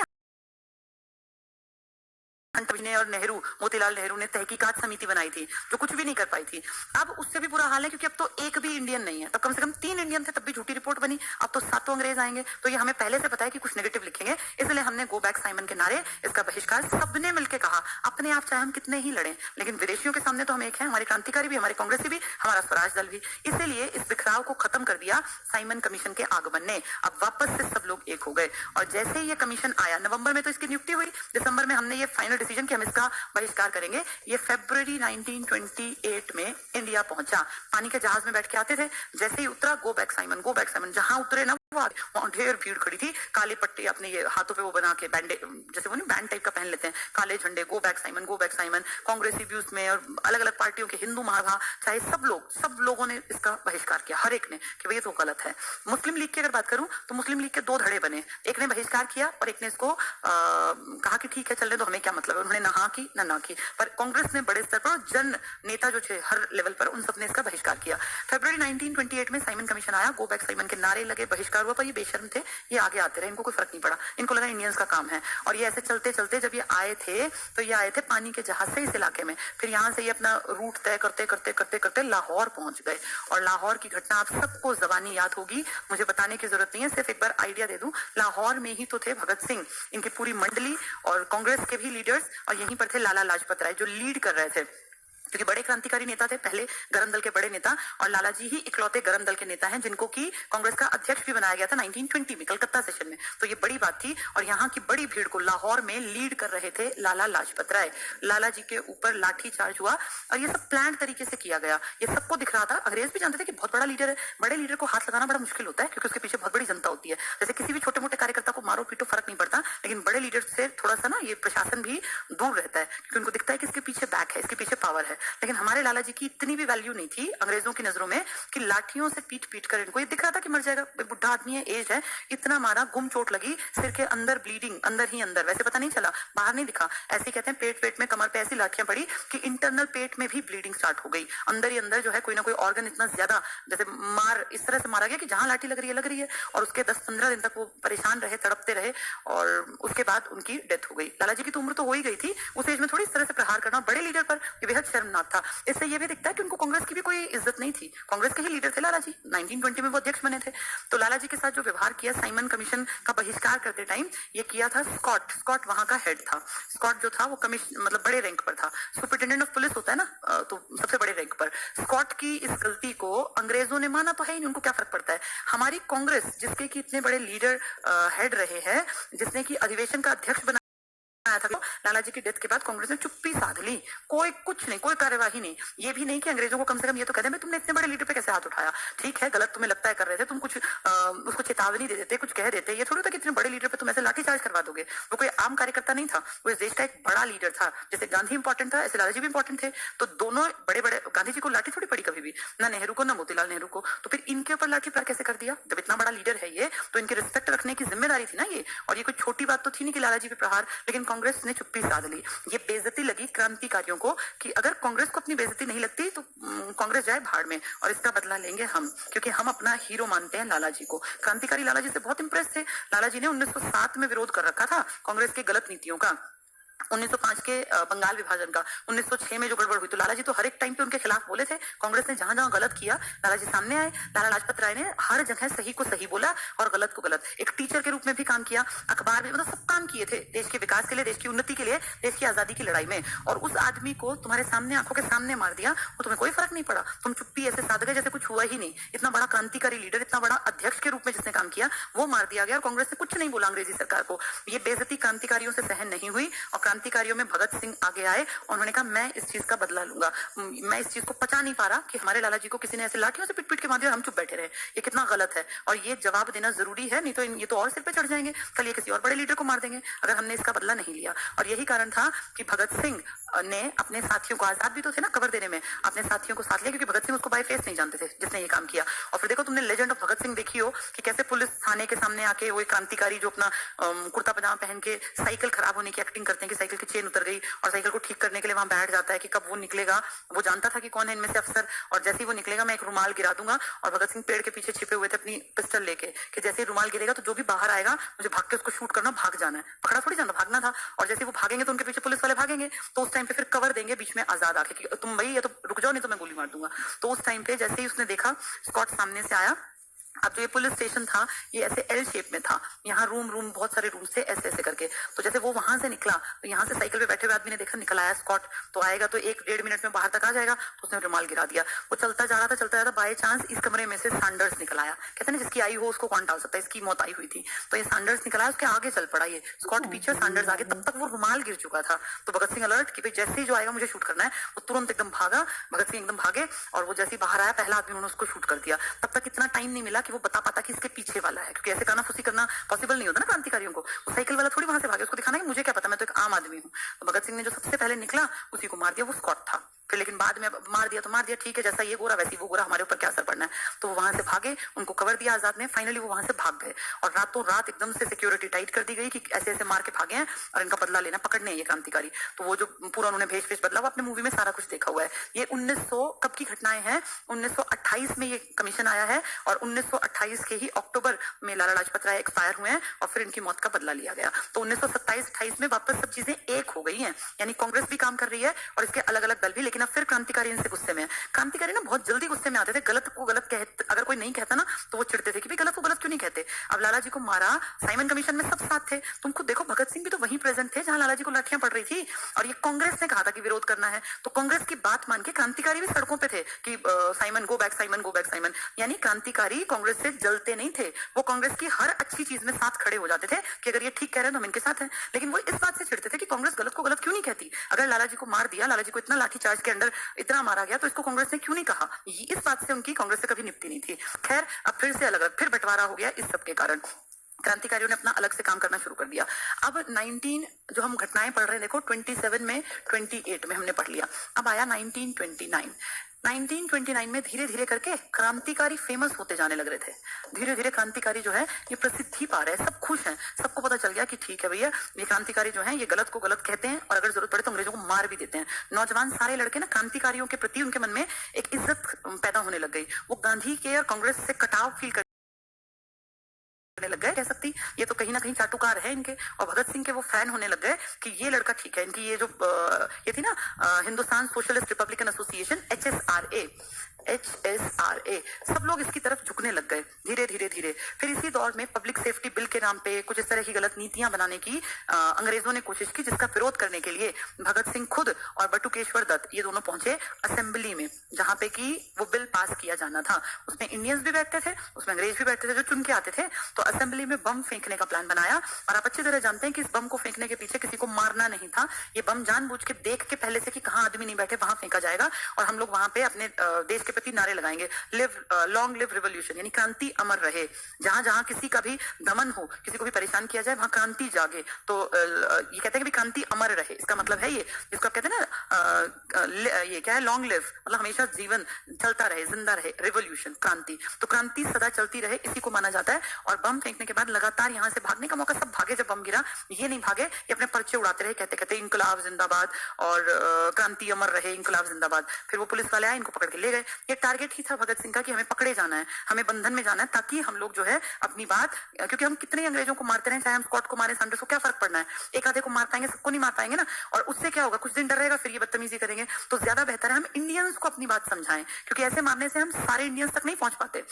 और नेहरू, मोतीलाल नेहरू ने तहकीकात समिति बनाई थी जो कुछ भी नहीं कर पाई थी। अब उससे भी बुरा हाल है क्योंकि अब तो एक भी इंडियन नहीं है। तब कम से कम 3 इंडियन थे, तब भी झूठी रिपोर्ट बनी। अब तो 7 अंग्रेज आएंगे, तो ये हमें पहले से पता है कि कुछ नेगेटिव लिखेंगे, इसलिए हमने गो बैक साइमन के नारे, इसका बहिष्कार सबने मिलकर कहा। अपने आप चाहे हम कितने ही लड़े, लेकिन विदेशियों के सामने तो हम एक हैं, हमारे क्रांतिकारी भी, हमारे कांग्रेसी भी, हमारा स्वराज दल भी। इसीलिए इस बिखराव को खत्म कर दिया साइमन कमीशन के आगमन ने। अब वापस से सब लोग एक हो गए, और जैसे ही ये कमीशन आया, नवंबर में तो इसकी नियुक्ति हुई, दिसंबर में हमने ये फाइनल डिसीजन कि हम इसका बहिष्कार करेंगे। ये फरवरी 1928 में इंडिया पहुंचा। पानी के जहाज में बैठ के आते थे, जैसे ही उतरा गो बैक साइमन, जहां उतरे ना वहां ढेर भीड़ खड़ी थी, काले पट्टे अपने ये हाथों पे वो बना के, बैंड जैसे वो नहीं बैंड टाइप का पहन लेते हैं, काले झंडे, गो बैक साइमन। कांग्रेसी भी उसमें, और अलग अलग पार्टियों के, हिंदू महासभा, चाहे सब लोगों ने इसका बहिष्कार किया, हर एक ने, कि भाई ये तो गलत है। मुस्लिम लीग की अगर बात करूं तो मुस्लिम लीग के 2 धड़े बने, एक ने बहिष्कार किया और एक ने इसको कहा कि ठीक है चलने दो, हमें क्या मतलब है। उन्होंने ना की ना की, पर कांग्रेस ने बड़े स्तर पर, जन नेता जो थे हर लेवल पर, उन सबने इसका बहिष्कार किया। फरवरी 1928 में साइमन कमीशन आया, गो बैक साइमन के नारे लगे, बहिष्कार हुआ, पर ये बेशर्म थे, ये आगे आते रहे, इनको कोई फर्क नहीं पड़ा, इनको लगा इंडियंस का काम है। और ये ऐसे चलते चलते जब ये आए थे, तो ये आए थे पानी के जहाज से इस इलाके में, फिर यहाँ से ये अपना रूट तय करते करते करते करते लाहौर पहुंच गए। और लाहौर की घटना आप सबको जबानी याद होगी, मुझे बताने की जरूरत नहीं है, सिर्फ एक बार आइडिया दे दूं। लाहौर में ही तो थे भगत सिंह, इनकी पूरी मंडली, और कांग्रेस के भी लीडर्स, और यहीं पर थे लाला लाजपत राय जो लीड कर रहे थे, क्योंकि बड़े क्रांतिकारी नेता थे, पहले गरम दल के बड़े नेता, और लाला जी ही इकलौते गरम दल के नेता हैं जिनको की कांग्रेस का अध्यक्ष भी बनाया गया था 1920 में कलकत्ता सेशन में। तो ये बड़ी बात थी, और यहाँ की बड़ी भीड़ को लाहौर में लीड कर रहे थे लाला लाजपत राय। लाला जी के ऊपर लाठी चार्ज हुआ, और ये सब प्लान तरीके से किया गया, ये सबको दिख रहा था। अंग्रेज भी जानते थे कि बहुत बड़ा लीडर है, बड़े लीडर को हाथ लगाना बड़ा मुश्किल होता है, क्योंकि उसके पीछे बहुत बड़ी जनता होती है। जैसे किसी भी छोटे मोटे कार्यकर्ता को मारो पीटो फर्क नहीं पड़ता, लेकिन बड़े लीडर से थोड़ा सा ना ये प्रशासन भी दूर रहता है, क्योंकि उनको दिखता है कि इसके पीछे बैक है, इसके पीछे पावर है। लेकिन हमारे लाला जी की इतनी भी वैल्यू नहीं थी अंग्रेजों की नजरों में कि लाठियों से पीट पीट कर, इनको ये दिख रहा था कि मर जाएगा, बुढ़ा आदमी है, एज है, इतना मारा, गुम चोट लगी, सिर के अंदर ब्लीडिंग, अंदर ही अंदर, वैसे पता नहीं चला, बाहर नहीं दिखा। ऐसे कहते हैं पेट में, कमर पे ऐसी लाठियां पड़ी कि इंटरनल पेट में भी ब्लीडिंग स्टार्ट हो गई, अंदर ही अंदर जो है कोई ना कोई ऑर्गन इतना ज्यादा, जैसे इस तरह से मारा गया कि जहां लाठी लग रही है, और उसके 10-15 दिन तक वो परेशान रहे, तड़पते रहे, और उसके बाद उनकी डेथ हो गई। लाला जी की तो उम्र तो हो ही गई थी, उस एज में थोड़ी इस तरह से प्रहार करना बड़े लीडर पर, ये बेहद शर्मनाक था। इससे ये भी दिखता है कि उनको कांग्रेस की भी कोई इज्जत नहीं थी। कांग्रेस के ही लीडर थे लाला जी, 1920 में वो अध्यक्ष बने थे। तो लाला जी के साथ जो व्यवहार किया साइमन कमीशन का बहिष्कार करते टाइम, ये किया था स्कॉट वहां का हेड था। स्कॉट जो था वो कमीशन मतलब बड़े रैंक पर था, सुपरिटेंडेंट ऑफ पुलिस होता है ना, तो सबसे बड़े रैंक पर। स्कॉट की इस गलती को अंग्रेजों ने माना तो है ही, उनको क्या फर्क पड़ता है। हमारी कांग्रेस जिसके की इतने बड़े लीडर हेड रहे हैं, जिसने की अधिवेशन का अध्यक्ष बना आया था, लाला जी की डेथ के बाद कांग्रेस ने चुप्पी साध ली, कोई कुछ नहीं, कोई कार्यवाही नहीं। ये भी नहीं कि अंग्रेजों को कम से कम ये तो कहते हैं तुमने इतने बड़े लीडर पे कैसे हाथ उठाया। ठीक है, गलत तुम्हें लगता है कर रहे थे, तुम कुछ उसको चेतावनी दे देते, कुछ कह देते। ये थोड़ी था कि इतने बड़े लीडर पे तुम ऐसे लाठीचार्ज करवा दोगे। वो कोई आम कार्यकर्ता नहीं था, वो इस देश का एक बड़ा लीडर था। जैसे गांधी इंपॉर्टेंट था, ऐसे लाला जी भी इंपॉर्टेंट थे। तो दोनों बड़े बड़े, गांधी जी को लाठी थोड़ी पड़ी कभी भी, ना नेहरू को ना मोतीलाल नेहरू को। तो फिर इनके ऊपर लाठी पर कैसे कर दिया? जब इतना बड़ा लीडर है ये, तो इनकी रिस्पेक्ट रखने की जिम्मेदारी थी ना ये। और ये कोई छोटी बात तो थी नहीं कि लाला जी पे प्रहार, लेकिन कांग्रेस ने चुप्पी साध ली। ये बेइज्जती लगी क्रांतिकारियों को कि अगर कांग्रेस को अपनी बेइज्जती नहीं लगती तो कांग्रेस जाए भाड़ में, और इसका बदला लेंगे हम, क्योंकि हम अपना हीरो मानते हैं लाला जी को। क्रांतिकारी लाला जी से बहुत इंप्रेस थे। लाला जी ने 1907 में विरोध कर रखा था कांग्रेस के गलत नीतियों का, 1905 के बंगाल विभाजन का, 1906 में जो गड़बड़ हुई, तो लाला जी तो हर एक टाइम पे उनके खिलाफ बोले थे। कांग्रेस ने जहां जहां गलत किया, लाला जी सामने आए। लाला लाजपत राय ने हर जगह सही को सही बोला और गलत को गलत। एक टीचर के रूप में भी काम किया, अखबार में, मतलब सब काम किए थे देश के विकास के लिए, देश की उन्नति के लिए, देश की आजादी की लड़ाई में। और उस आदमी को तुम्हारे सामने, आंखों के सामने मार दिया, वो तुम्हें कोई फर्क नहीं पड़ा। तुम चुप्पी ऐसे साध गए जैसे कुछ हुआ ही नहीं। इतना बड़ा क्रांतिकारी लीडर, इतना बड़ा अध्यक्ष के रूप में जिसने काम किया, वो मार दिया गया और कांग्रेस ने कुछ नहीं बोला अंग्रेजी सरकार को। ये बेइज्जती क्रांतिकारियों से सहन नहीं हुई और क्रांतिकारियों में भगत सिंह आगे आए और उन्होंने कहा मैं इस चीज का बदला लूंगा। मैं इस चीज को पचा नहीं पा रहा कि हमारे लाला जी को किसी ने ऐसे लाठियों से पिट पिट के मार दिया और हम चुप बैठे रहे। ये कितना गलत है और ये जवाब देना जरूरी है, नहीं तो ये तो और सिर पे चढ़ जाएंगे, कल ये किसी और बड़े लीडर को मार देंगे अगर हमने इसका बदला नहीं लिया। और यही कारण था कि भगत सिंह ने अपने साथियों को, आजाद भी तो थे ना कवर देने में, अपने साथियों को साथ लिया, क्योंकि भगत सिंह उसको बाय फेस नहीं जानते थे जिसने ये काम किया। और फिर देखो तुमने लेजेंड ऑफ भगत सिंह देखी हो कि कैसे पुलिस थाने के सामने आके वो क्रांतिकारी जो अपना कुर्ता पजामा पहन के साइकिल खराब होने की एक्टिंग करते हैं कि साइकिल की चेन उतर गई और साइकिल को ठीक करने के लिए वहां बैठ जाता है कि कब वो निकलेगा। वो जानता था कि कौन है इनमें से अफसर, और जैसे ही वो निकलेगा मैं एक रुमाल गिरा दूंगा। और भगत सिंह पेड़ के पीछे छिपे हुए थे अपनी पिस्टल लेके कि जैसे ही रुमाल गिरेगा तो जो भी बाहर आएगा मुझे भाग के उसको शूट करना, भाग जाना है, पकड़ा थोड़ी जाना, भागना था। और जैसे वो भागेंगे तो उनके पीछे पुलिस वाले भागेंगे, तो उस टाइम पे फिर कवर देंगे बीच में आजाद आके कि तुम भाई ये तो रुक जाओ नहीं तो मैं गोली मार दूंगा। तो उस टाइम पे जैसे ही उसने देखा स्कॉट सामने से आया, अब जो ये पुलिस स्टेशन था ये ऐसे एल शेप में था, यहाँ रूम बहुत सारे रूम थे ऐसे ऐसे करके। तो जैसे वो वहां से निकला तो यहाँ से साइकिल पे बैठे हुए आदमी ने देखा निकल आया स्कॉट, तो आएगा तो 1-1.5 मिनट में बाहर तक आ जाएगा, तो उसने रुमाल गिरा दिया। वो चलता जा रहा था, बाय चांस इस कमरे में से सैंडर्स निकल आया। कहते हैं जिसकी आई हो उसको कौन टाल सकता है, इसकी मौत आई हुई थी। तो ये सैंडर्स निकला, उसके आगे चल पड़ा, ये स्कॉट पीछे सैंडर्स आगे, तब तक वो रुमाल गिर चुका था। तो भगत सिंह अलर्ट कि भाई जैसे ही जो आएगा मुझे शूट करना है, वो तुरंत एकदम भागा, भगत सिंह एकदम भागे और वो जैसे ही बाहर आया पहला आदमी उन्होंने उसको शूट कर दिया। तब तक इतना टाइम नहीं मिला कि वो बता पाता कि इसके पीछे वाला है, क्योंकि ऐसे कानाफूसी करना पॉसिबल नहीं होता ना क्रांतिकारियों को। वो साइकिल वाला थोड़ी वहां से भागे, उसको दिखाना कि मुझे क्या पता, मैं तो एक आम आदमी हूँ। तो भगत सिंह ने जो सबसे पहले निकला उसी को मार दिया, वो स्कॉट था। फिर लेकिन बाद में मार दिया तो मार दिया, ठीक है, जैसा ये गोरा वैसी वो गोरा, हमारे ऊपर क्या असर पड़ना है। तो वो वहां से भागे, उनको कवर दिया आजाद ने, फाइनली वो वहां से भाग गए और रातों रात एकदम से सिक्योरिटी टाइट कर दी गई कि ऐसे ऐसे मार के भागे हैं और इनका बदला लेना, पकड़ने ये क्रांतिकारी। तो वो जो पूरा उन्होंने भेष बदला, वो अपने मूवी में सारा कुछ देखा हुआ है। ये 1900 कब की घटनाएं हैं, 1928 में ये कमीशन आया है और 1928 के ही अक्टूबर में लाला लाजपत राय एक्सपायर हुए हैं और फिर इनकी मौत का बदला लिया गया। तो 1927-28 में वापस सब चीजें एक हो गई हैं, यानी कांग्रेस भी काम कर रही है और इसके अलग अलग दल भी, लेकिन अब फिर क्रांतिकारी इनसे गुस्से में है। क्रांतिकारी ना बहुत जल्दी गुस्से में आते थे, गलत को गलत कहते, अगर कोई नहीं कहता ना तो वो चिढ़ते थे कि भाई गलत को गलत क्यों नहीं कहते। अब लाला जी को मारा, साइमन कमीशन में सब साथ थे, तुम खुद देखो भगत सिंह भी तो वहीं प्रेजेंट थे जहां लाला जी को लाठियां पड़ रही थी और ये कांग्रेस ने कहा था कि विरोध करना है। तो कांग्रेस की बात मान के क्रांतिकारी भी सड़कों पे थे कि Simon go back, Simon go back, Simon. यानी क्रांतिकारी कांग्रेस से जलते नहीं थे, वो कांग्रेस की हर अच्छी चीज में साथ खड़े हो जाते थे कि अगर ये ठीक कह रहे हैं तो हम इनके साथ हैं। लेकिन वो इस बात से चिढ़ते थे कि कांग्रेस गलत को गलत क्यों नहीं कहती। अगर लाला जी को मार दिया, लाला जी को इतना लाठीचार्ज के अंदर इतना मारा गया तो इसको कांग्रेस ने क्यों नहीं कहा। इस बात से उनकी कांग्रेस से कभी निपटी नहीं थी। खैर अब फिर से अलग अलग फिर बंटवारा हो गया इस सब के कारण, क्रांतिकारियों ने अपना अलग से काम करना शुरू कर दिया। अब 19 जो हम घटनाएं पढ़ रहे हैं, देखो 27 में 28 में हमने पढ़ लिया, अब आया 1929 में धीरे धीरे करके क्रांतिकारी फेमस होते जाने लग रहे थे। धीरे धीरे क्रांतिकारी जो है ये प्रसिद्धि पा रहे हैं, सब खुश हैं, सबको पता चल गया कि ठीक है भैया ये क्रांतिकारी जो है ये गलत को गलत कहते हैं और अगर जरूरत पड़े तो अंग्रेजों को मार भी देते हैं। नौजवान सारे लड़के ना क्रांतिकारियों के प्रति उनके मन में एक इज्जत पैदा होने लग गई। वो गांधी के और कांग्रेस से कटाव फील करने लग गए, कह सकती ये तो कहीं ना कहीं चाटुकार है इनके, और भगत सिंह के वो फैन होने लग गए कि ये लड़का ठीक है। इनकी ये जो ये थी ना Hindustan socialist Republican association, HSRA, सब लोग इसकी तरफ झुकने लग गए धीरे धीरे धीरे। फिर इसी दौर में पब्लिक सेफ्टी बिल के नाम पे कुछ इस तरह की गलत नीतियां बनाने की अंग्रेजों ने कोशिश की, जिसका विरोध करने के लिए भगत सिंह खुद और बटुकेश्वर दत्त ये दोनों पहुंचे असेंबली में, जहां पे कि वो बिल पास किया जाना था। उसमें इंडियंस भी बैठते थे, उसमें अंग्रेज भी बैठते थे जो चुन के आते थे। तो असेंबली में बम फेंकने का प्लान बनाया, और आप अच्छी तरह जानते हैं कि इस बम को फेंकने के पीछे किसी को मारना नहीं था। ये बम जानबूझ के देख के पहले से कि कहाँ आदमी नहीं बैठे वहां फेंका जाएगा, और हम लोग वहां पे अपने देश के प्रति नारे लगाएंगे, लॉन्ग लिव रिवोल्यूशन, यानी क्रांति अमर रहे। जहां जहां किसी का भी दमन हो, किसी को भी परेशान किया जाए, वहां क्रांति जागे। तो ये कहते हैं कि क्रांति अमर रहे, इसका मतलब है ये, जिसको आप कहते हैं ना ये क्या है, लॉन्ग लिव, मतलब हमेशा जीवन चलता रहे, जिंदा रहे, रिवोल्यूशन, क्रांति। तो क्रांति सदा चलती रहे, इसी को माना जाता है। और बम फेंकने के बाद लगातार यहाँ से भागने का मौका, सब भागे जब बम गिरा, ये नहीं भागे, ये अपने पर्चे उड़ाते रहे, कहते कहते इनकलाब जिंदाबाद और क्रांति अमर रहे, इनकलाब जिंदाबाद। फिर वो पुलिस वाले आए, इनको पकड़ के ले गए। ये टारगेट ही था भगत सिंह का कि हमें पकड़े जाना है, हमें बंधन में जाना है, ताकि हम लोग जो है अपनी बात, क्योंकि हम कितने अंग्रेजों को मारते रहे, चाहे हम स्कॉट को मारे, सैंडर्स को, क्या फर्क पड़ना है, एक आधे को मार पाएंगे, सबको नहीं मार पाएंगे ना। और उससे क्या होगा, कुछ दिन डर रहेगा, फिर ये बदतमीजी करेंगे। तो ज्यादा बेहतर है हम इंडियंस को अपनी बात समझाएं, क्योंकि ऐसे मारने से हम सारे इंडियंस तक नहीं पहुंच पाते।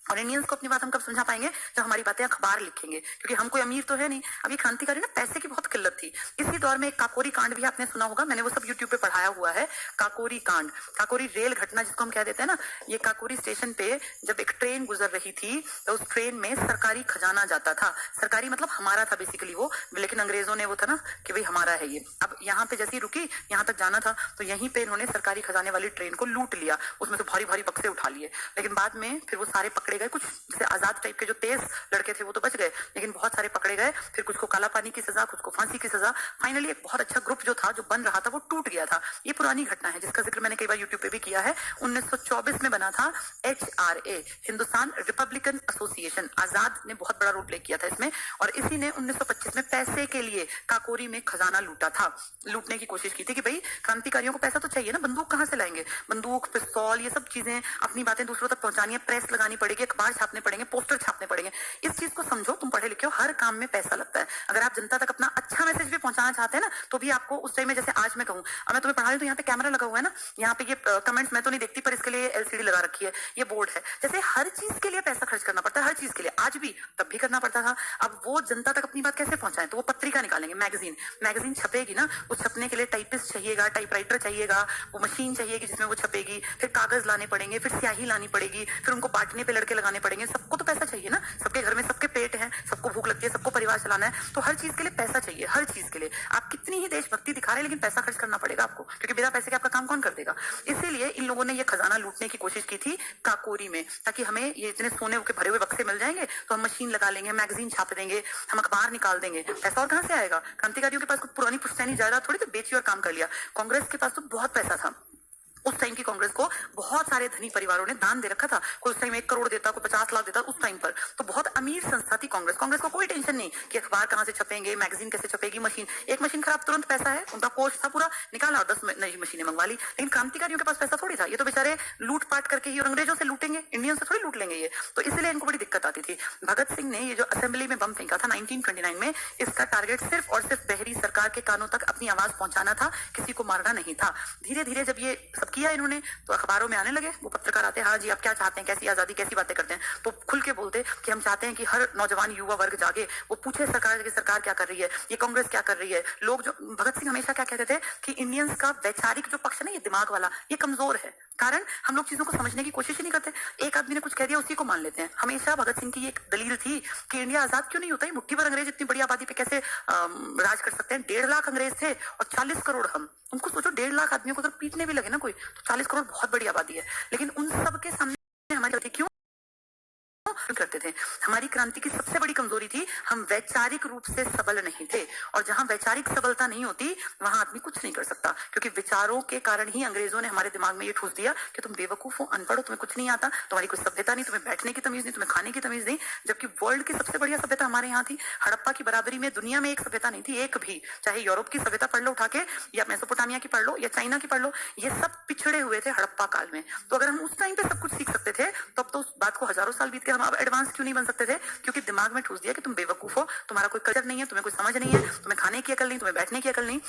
और इंडियंस को अपनी बात हम कब समझा पाएंगे, जब हमारी बातें अखबार लिखेंगे, क्योंकि हम कोई अमीर तो है नहीं। अभी क्रांतिकारी ना, पैसे की बहुत किल्लत थी। इसी दौर में एक काकोरी कांड भी आपने सुना होगा, मैंने वो सब यूट्यूब पे पढ़ाया हुआ है। काकोरी कांड, काकोरी रेल घटना जिसको हम कह देते हैं ना, ये काकोरी स्टेशन पे जब एक ट्रेन गुजर रही थी, तो उस ट्रेन में सरकारी खजाना जाता था। सरकारी मतलब हमारा था बेसिकली वो, लेकिन अंग्रेजों ने वो था ना कि भाई हमारा है ये। अब यहाँ पे जैसी रुकी, यहाँ तक जाना था, तो यहीं पे इन्होंने सरकारी खजाने वाली ट्रेन को लूट लिया, उसमें तो भारी भारी बक्से उठा लिए। लेकिन बाद में फिर वो सारे पकड़े गए। कुछ जैसे आजाद टाइप के जो तेज लड़के थे वो तो बच गए, लेकिन बहुत सारे पकड़े गए। फिर कुछ को काला पानी की सजा, कुछ को फांसी की सजा। फाइनली एक बहुत अच्छा ग्रुप जो था, जो बन रहा था, वो टूट गया था। ये पुरानी घटना है जिसका जिक्र मैंने कई बार यूट्यूब पे भी किया है। 1924 में बना था HRA, हिंदुस्तान रिपब्लिकन एसोसिएशन। आजाद ने बहुत बड़ा रोल प्ले किया था इसमें, और इसी ने 1925 में पैसे के लिए काकोरी में खजाना लूटा था। लूटने की कोशिश की थी कि भाई क्रांतिकारियों को पैसा तो चाहिए ना, बंदूक कहां से लाएंगे, बंदूक, पिस्तौल, ये सब चीजें, अपनी बातें दूसरों तक पहुंचानी है, प्रेस लगानी पड़ेगी, अखबार छापने पड़ेंगे, पोस्टर छापने पड़ेंगे। इस चीज को समझो, तुम पढ़े लिखे हो, हर काम में पैसा लगता है। अगर आप जनता तक अपना अच्छा मैसेज भी पहुंचाना चाहते हैं ना, तो भी आपको उस टाइम में, जैसे आज मैं कहूँ, अब मैं तुम्हें पढ़ा रही हूँ तो यहाँ पे कैमरा लगा हुआ है ना, यहाँ पे ये कमेंट्स मैं तो नहीं देखती, पर इसके लिए LCD लगा रखी है, ये बोर्ड है। जैसे हर चीज के लिए पैसा खर्च करना पड़ता है, हर चीज के लिए, आज भी, तब भी करना पड़ता था। अब वो जनता तक अपनी बात कैसे पहुंचाएं, तो वो पत्रिका निकालेंगे, मैगजीन छपेगी ना, उस छपने के लिए टाइपिस्ट चाहिएगा, टाइपराइटर चाहिएगा, वो मशीन चाहिएगी जिसमें वो छपेगी, फिर कागज लाने पड़ेंगे, फिर स्याही लानी पड़ेगी, फिर उनको बांटने पे लड़के लगाने पड़ेंगे। सबको तो पैसा चाहिए ना, सबके घर में सबके पेट है, सबको भूख लगती है, सबको परिवार चलाना है, तो हर चीज के लिए पैसा चाहिए, हर चीज के लिए। आप कितनी ही देशभक्ति दिखा रहे हैं, लेकिन पैसा खर्च करना पड़ेगा आपको, क्योंकि बिना पैसे के आपका काम कौन कर देगा। इसीलिए इन लोगों ने ये खजाना लूटने की कोशिश की थी काकोरी में, ताकि हमें ये इतने सोने के भरे हुए बक्से मिल जाएंगे, तो हम मशीन लगा लेंगे, मैगजीन छाप देंगे, हम अखबार निकाल देंगे। पैसा और कहां से आएगा, क्रांतिकारियों के पास कोई पुरानी पुश्तैनी जायदाद थोड़ी, तो बेची और काम कर लिया। कांग्रेस के पास तो बहुत पैसा था। उस टाइम की कांग्रेस को बहुत सारे धनी परिवारों ने दान दे रखा था, कोई उस टाइम 1 करोड़ देता, कोई 50 लाख देता उस टाइम पर। तो बहुत अमीर संस्था थी कांग्रेस। कांग्रेस को कोई टेंशन नहीं कि अखबार कहां से छपेंगे, मैगजीन कैसे छपेगी, मशीन, एक मशीन खराब, तुरंत पैसा है, उनका कोष था पूरा, निकाला और 10 नई मशीनें मंगवा ली। लेकिन क्रांतिकारियों के पास पैसा थोड़ी था, ये तो बेचारे लूटपाट करके ही, और अंग्रेजों से लूटेंगे, इंडियन से थोड़ी लूट लेंगे ये, तो इसलिए इनको बड़ी दिक्कत आती थी। भगत सिंह ने ये जो असेंबली में बम फेंका था 1929 में, इसका टारगेट सिर्फ और सिर्फ बहरी सरकार के कानों तक अपनी आवाज पहुंचाना था, किसी को मारना नहीं था। धीरे धीरे जब ये सब किया इन्होंने, तो अखबारों में आने लगे, वो पत्रकार आते हैं, हाँ जी आप क्या चाहते हैं, कैसी आजादी, कैसी बातें करते हैं, तो खुल के बोलते कि हम चाहते हैं कि हर नौजवान युवा वर्ग जागे, वो पूछे सरकार की सरकार क्या कर रही है, ये कांग्रेस क्या कर रही है। लोग जो, भगत सिंह हमेशा क्या कहते थे कि इंडियंस का वैचारिक जो पक्ष है ना, ये दिमाग वाला, ये कमजोर है, कारण हम लोग चीजों को समझने की कोशिश ही नहीं करते। एक आदमी ने कुछ कह दिया, उसी को मान लेते हैं। हमेशा भगत सिंह की एक दलील थी कि इंडिया आजाद क्यों नहीं होता है, मुट्ठी भर अंग्रेज इतनी बड़ी आबादी पे कैसे राज कर सकते हैं। 1.5 लाख अंग्रेज थे और 40 करोड़ हम। उनको सोचो, 1.5 लाख आदमियों को अगर पीटने भी लगे ना कोई, तो 40 करोड़ बहुत बड़ी आबादी है। लेकिन उन सब के सामने हमारी क्यों करते थे। हमारी क्रांति की सबसे बड़ी कमजोरी थी, हम वैचारिक रूप से सबल नहीं थे, और जहां वैचारिक सबलता नहीं होती वहां आदमी कुछ नहीं कर सकता, क्योंकि विचारों के कारण ही अंग्रेजों ने हमारे दिमाग में ये ठूस दिया कि तुम बेवकूफ हो, अनपढ़ हो, तुम्हें कुछ नहीं आता, तुम्हारी कोई सभ्यता नहीं, तुम्हें बैठने की तमीज नहीं, तुम्हें खाने की तमीज नहीं। जबकि वर्ल्ड की सबसे बढ़िया सभ्यता हमारे यहाँ थी। हड़प्पा की बराबरी में दुनिया में एक सभ्यता नहीं थी, एक भी। चाहे यूरोप की सभ्यता पढ़ लो उठा के, या मेसोपोटामिया की पढ़ लो, या चाइना की पढ़ लो, ये सब पिछड़े हुए थे हड़प्पा काल में। तो अगर हम उस टाइम पे सब कुछ सीख सकते थे, तो अब तो उस बात को हजारों साल बीत के हम अब एडवांस क्यों नहीं बन सकते थे? क्योंकि दिमाग में ठूस दिया कि तुम बेवकूफ हो, तुम्हारा कोई कल्चर नहीं है, तुम्हें कोई समझ नहीं है, तुम्हें खाने की अकल नहीं, तुम्हें बैठने की अकल नहीं।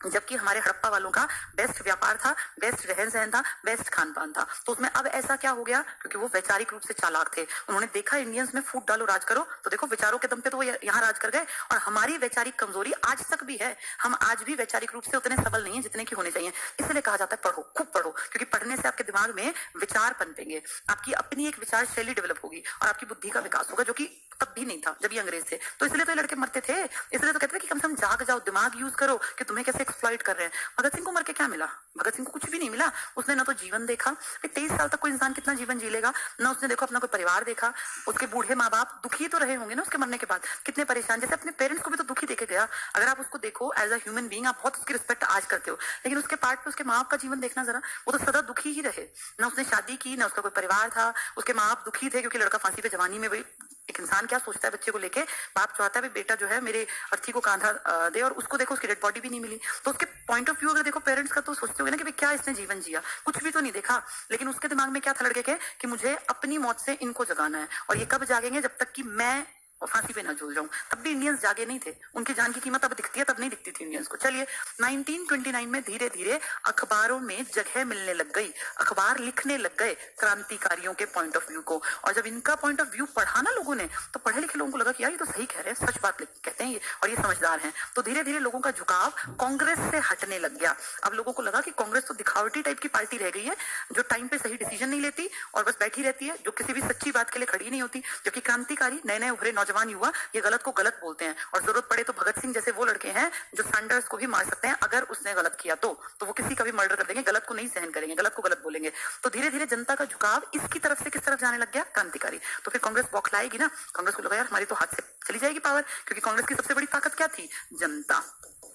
जबकि हमारे हड़प्पा वालों का बेस्ट व्यापार था, बेस्ट रहन सहन था, बेस्ट खान पान था। तो उसमें अब ऐसा क्या हो गया? क्योंकि वो वैचारिक रूप से चालाक थे, उन्होंने देखा इंडियंस में फूट डालो राज करो, तो देखो विचारों के दम पे तो वो यहाँ राज कर गए। और हमारी वैचारिक कमजोरी आज तक भी है, हम आज भी वैचारिक रूप से उतने सबल नहीं है जितने की होने चाहिए। इसलिए कहा जाता है पढ़ो, खूब पढ़ो, क्योंकि पढ़ने से आपके दिमाग में विचार पनपेंगे, आपकी अपनी एक विचार शैली डेवलप होगी और आपकी बुद्धि का विकास होगा, जो कि तब भी नहीं था जब ये अंग्रेज थे। तो इसलिए तो ये लड़के मरते थे, इसलिए तो कहते थे कि कम से कम जाग जाओ, दिमाग यूज करो कि तुम्हें कैसे एक्सप्लॉइट कर रहे हैं। भगत सिंह को मर के क्या मिला? भगत सिंह को कुछ भी नहीं मिला। उसने ना तो जीवन देखा, 23 साल तक कोई इंसान कितना जीवन जी लेगा, ना उसने देखो अपना कोई परिवार देखा। उसके बूढ़े माँ बाप दुखी तो रहे होंगे ना उसके मरने के बाद, कितने परेशान, जैसे अपने पेरेंट्स को भी तो दुखी देके गया। अगर आप उसको देखो एज अ ह्यूमन बीइंग, आप बहुत उसकी रिस्पेक्ट आज करते हो, लेकिन उसके पार्ट पे उसके माँ बाप का जीवन देखना जरा, वो तो सदा दुखी ही रहे। ना उसने शादी की, ना उसका कोई परिवार था, उसके माँ बाप दुखी थे क्योंकि लड़का फांसी पे जवानी में। भाई एक इंसान क्या सोचता है बच्चे को लेके? बाप चाहता है बेटा जो है मेरे अर्थी को कांधा दे, और उसको देखो उसकी डेड बॉडी भी नहीं मिली। तो उसके पॉइंट ऑफ व्यू अगर देखो पेरेंट्स का, तो सोचते हो ना कि क्या इसने जीवन जिया, कुछ भी तो नहीं देखा। लेकिन उसके दिमाग में क्या था लड़के के कि मुझे अपनी मौत से इनको जगाना है, और ये कब जागेंगे? जब तक कि मैं फांसी पे ना झूल जाऊं। तब भी इंडियंस जागे नहीं थे, उनकी जान की कीमत अब दिखती है, तब नहीं दिखती थी इंडियंस को। चलिए 1929 में धीरे धीरे अखबारों में जगह मिलने लग गई, अखबार लिखने लग गए क्रांतिकारियों के पॉइंट ऑफ व्यू को। और जब इनका पॉइंट ऑफ व्यू पढ़ा ना लोगों ने, तो पढ़े लिखे लोगों को लगा कि यार ये तो सही कह रहे हैं, सच बात कहते हैं ये, और ये समझदार हैं। तो धीरे धीरे लोगों का झुकाव कांग्रेस से हटने लग गया। अब लोगों को लगा कि कांग्रेस तो दिखावटी टाइप की पार्टी रह गई है, जो टाइम पे सही डिसीजन नहीं लेती और बस बैठी रहती है, जो किसी भी सच्ची बात के लिए खड़ी नहीं होती। जबकि क्रांतिकारी नए नए उभरे नौजवान युवा ये गलत को गलत बोलते हैं, और जरूरत पड़े तो भगत सिंह जैसे वो लड़के हैं जो सैंडर्स को भी मार सकते हैं अगर उसने गलत किया तो वो किसी का भी मर्डर कर देंगे, गलत को नहीं सहन करेंगे, गलत को गलत बोलेंगे। तो धीरे धीरे जनता का झुकाव इसकी तरफ से किस तरफ जाने लग गया? क्रांतिकारी। तो फिर कांग्रेस बौखलाएगी ना, कांग्रेस को लगा यार हमारी तो हाथ से चली जाएगी पावर, क्योंकि कांग्रेस की सबसे बड़ी ताकत क्या थी? जनता।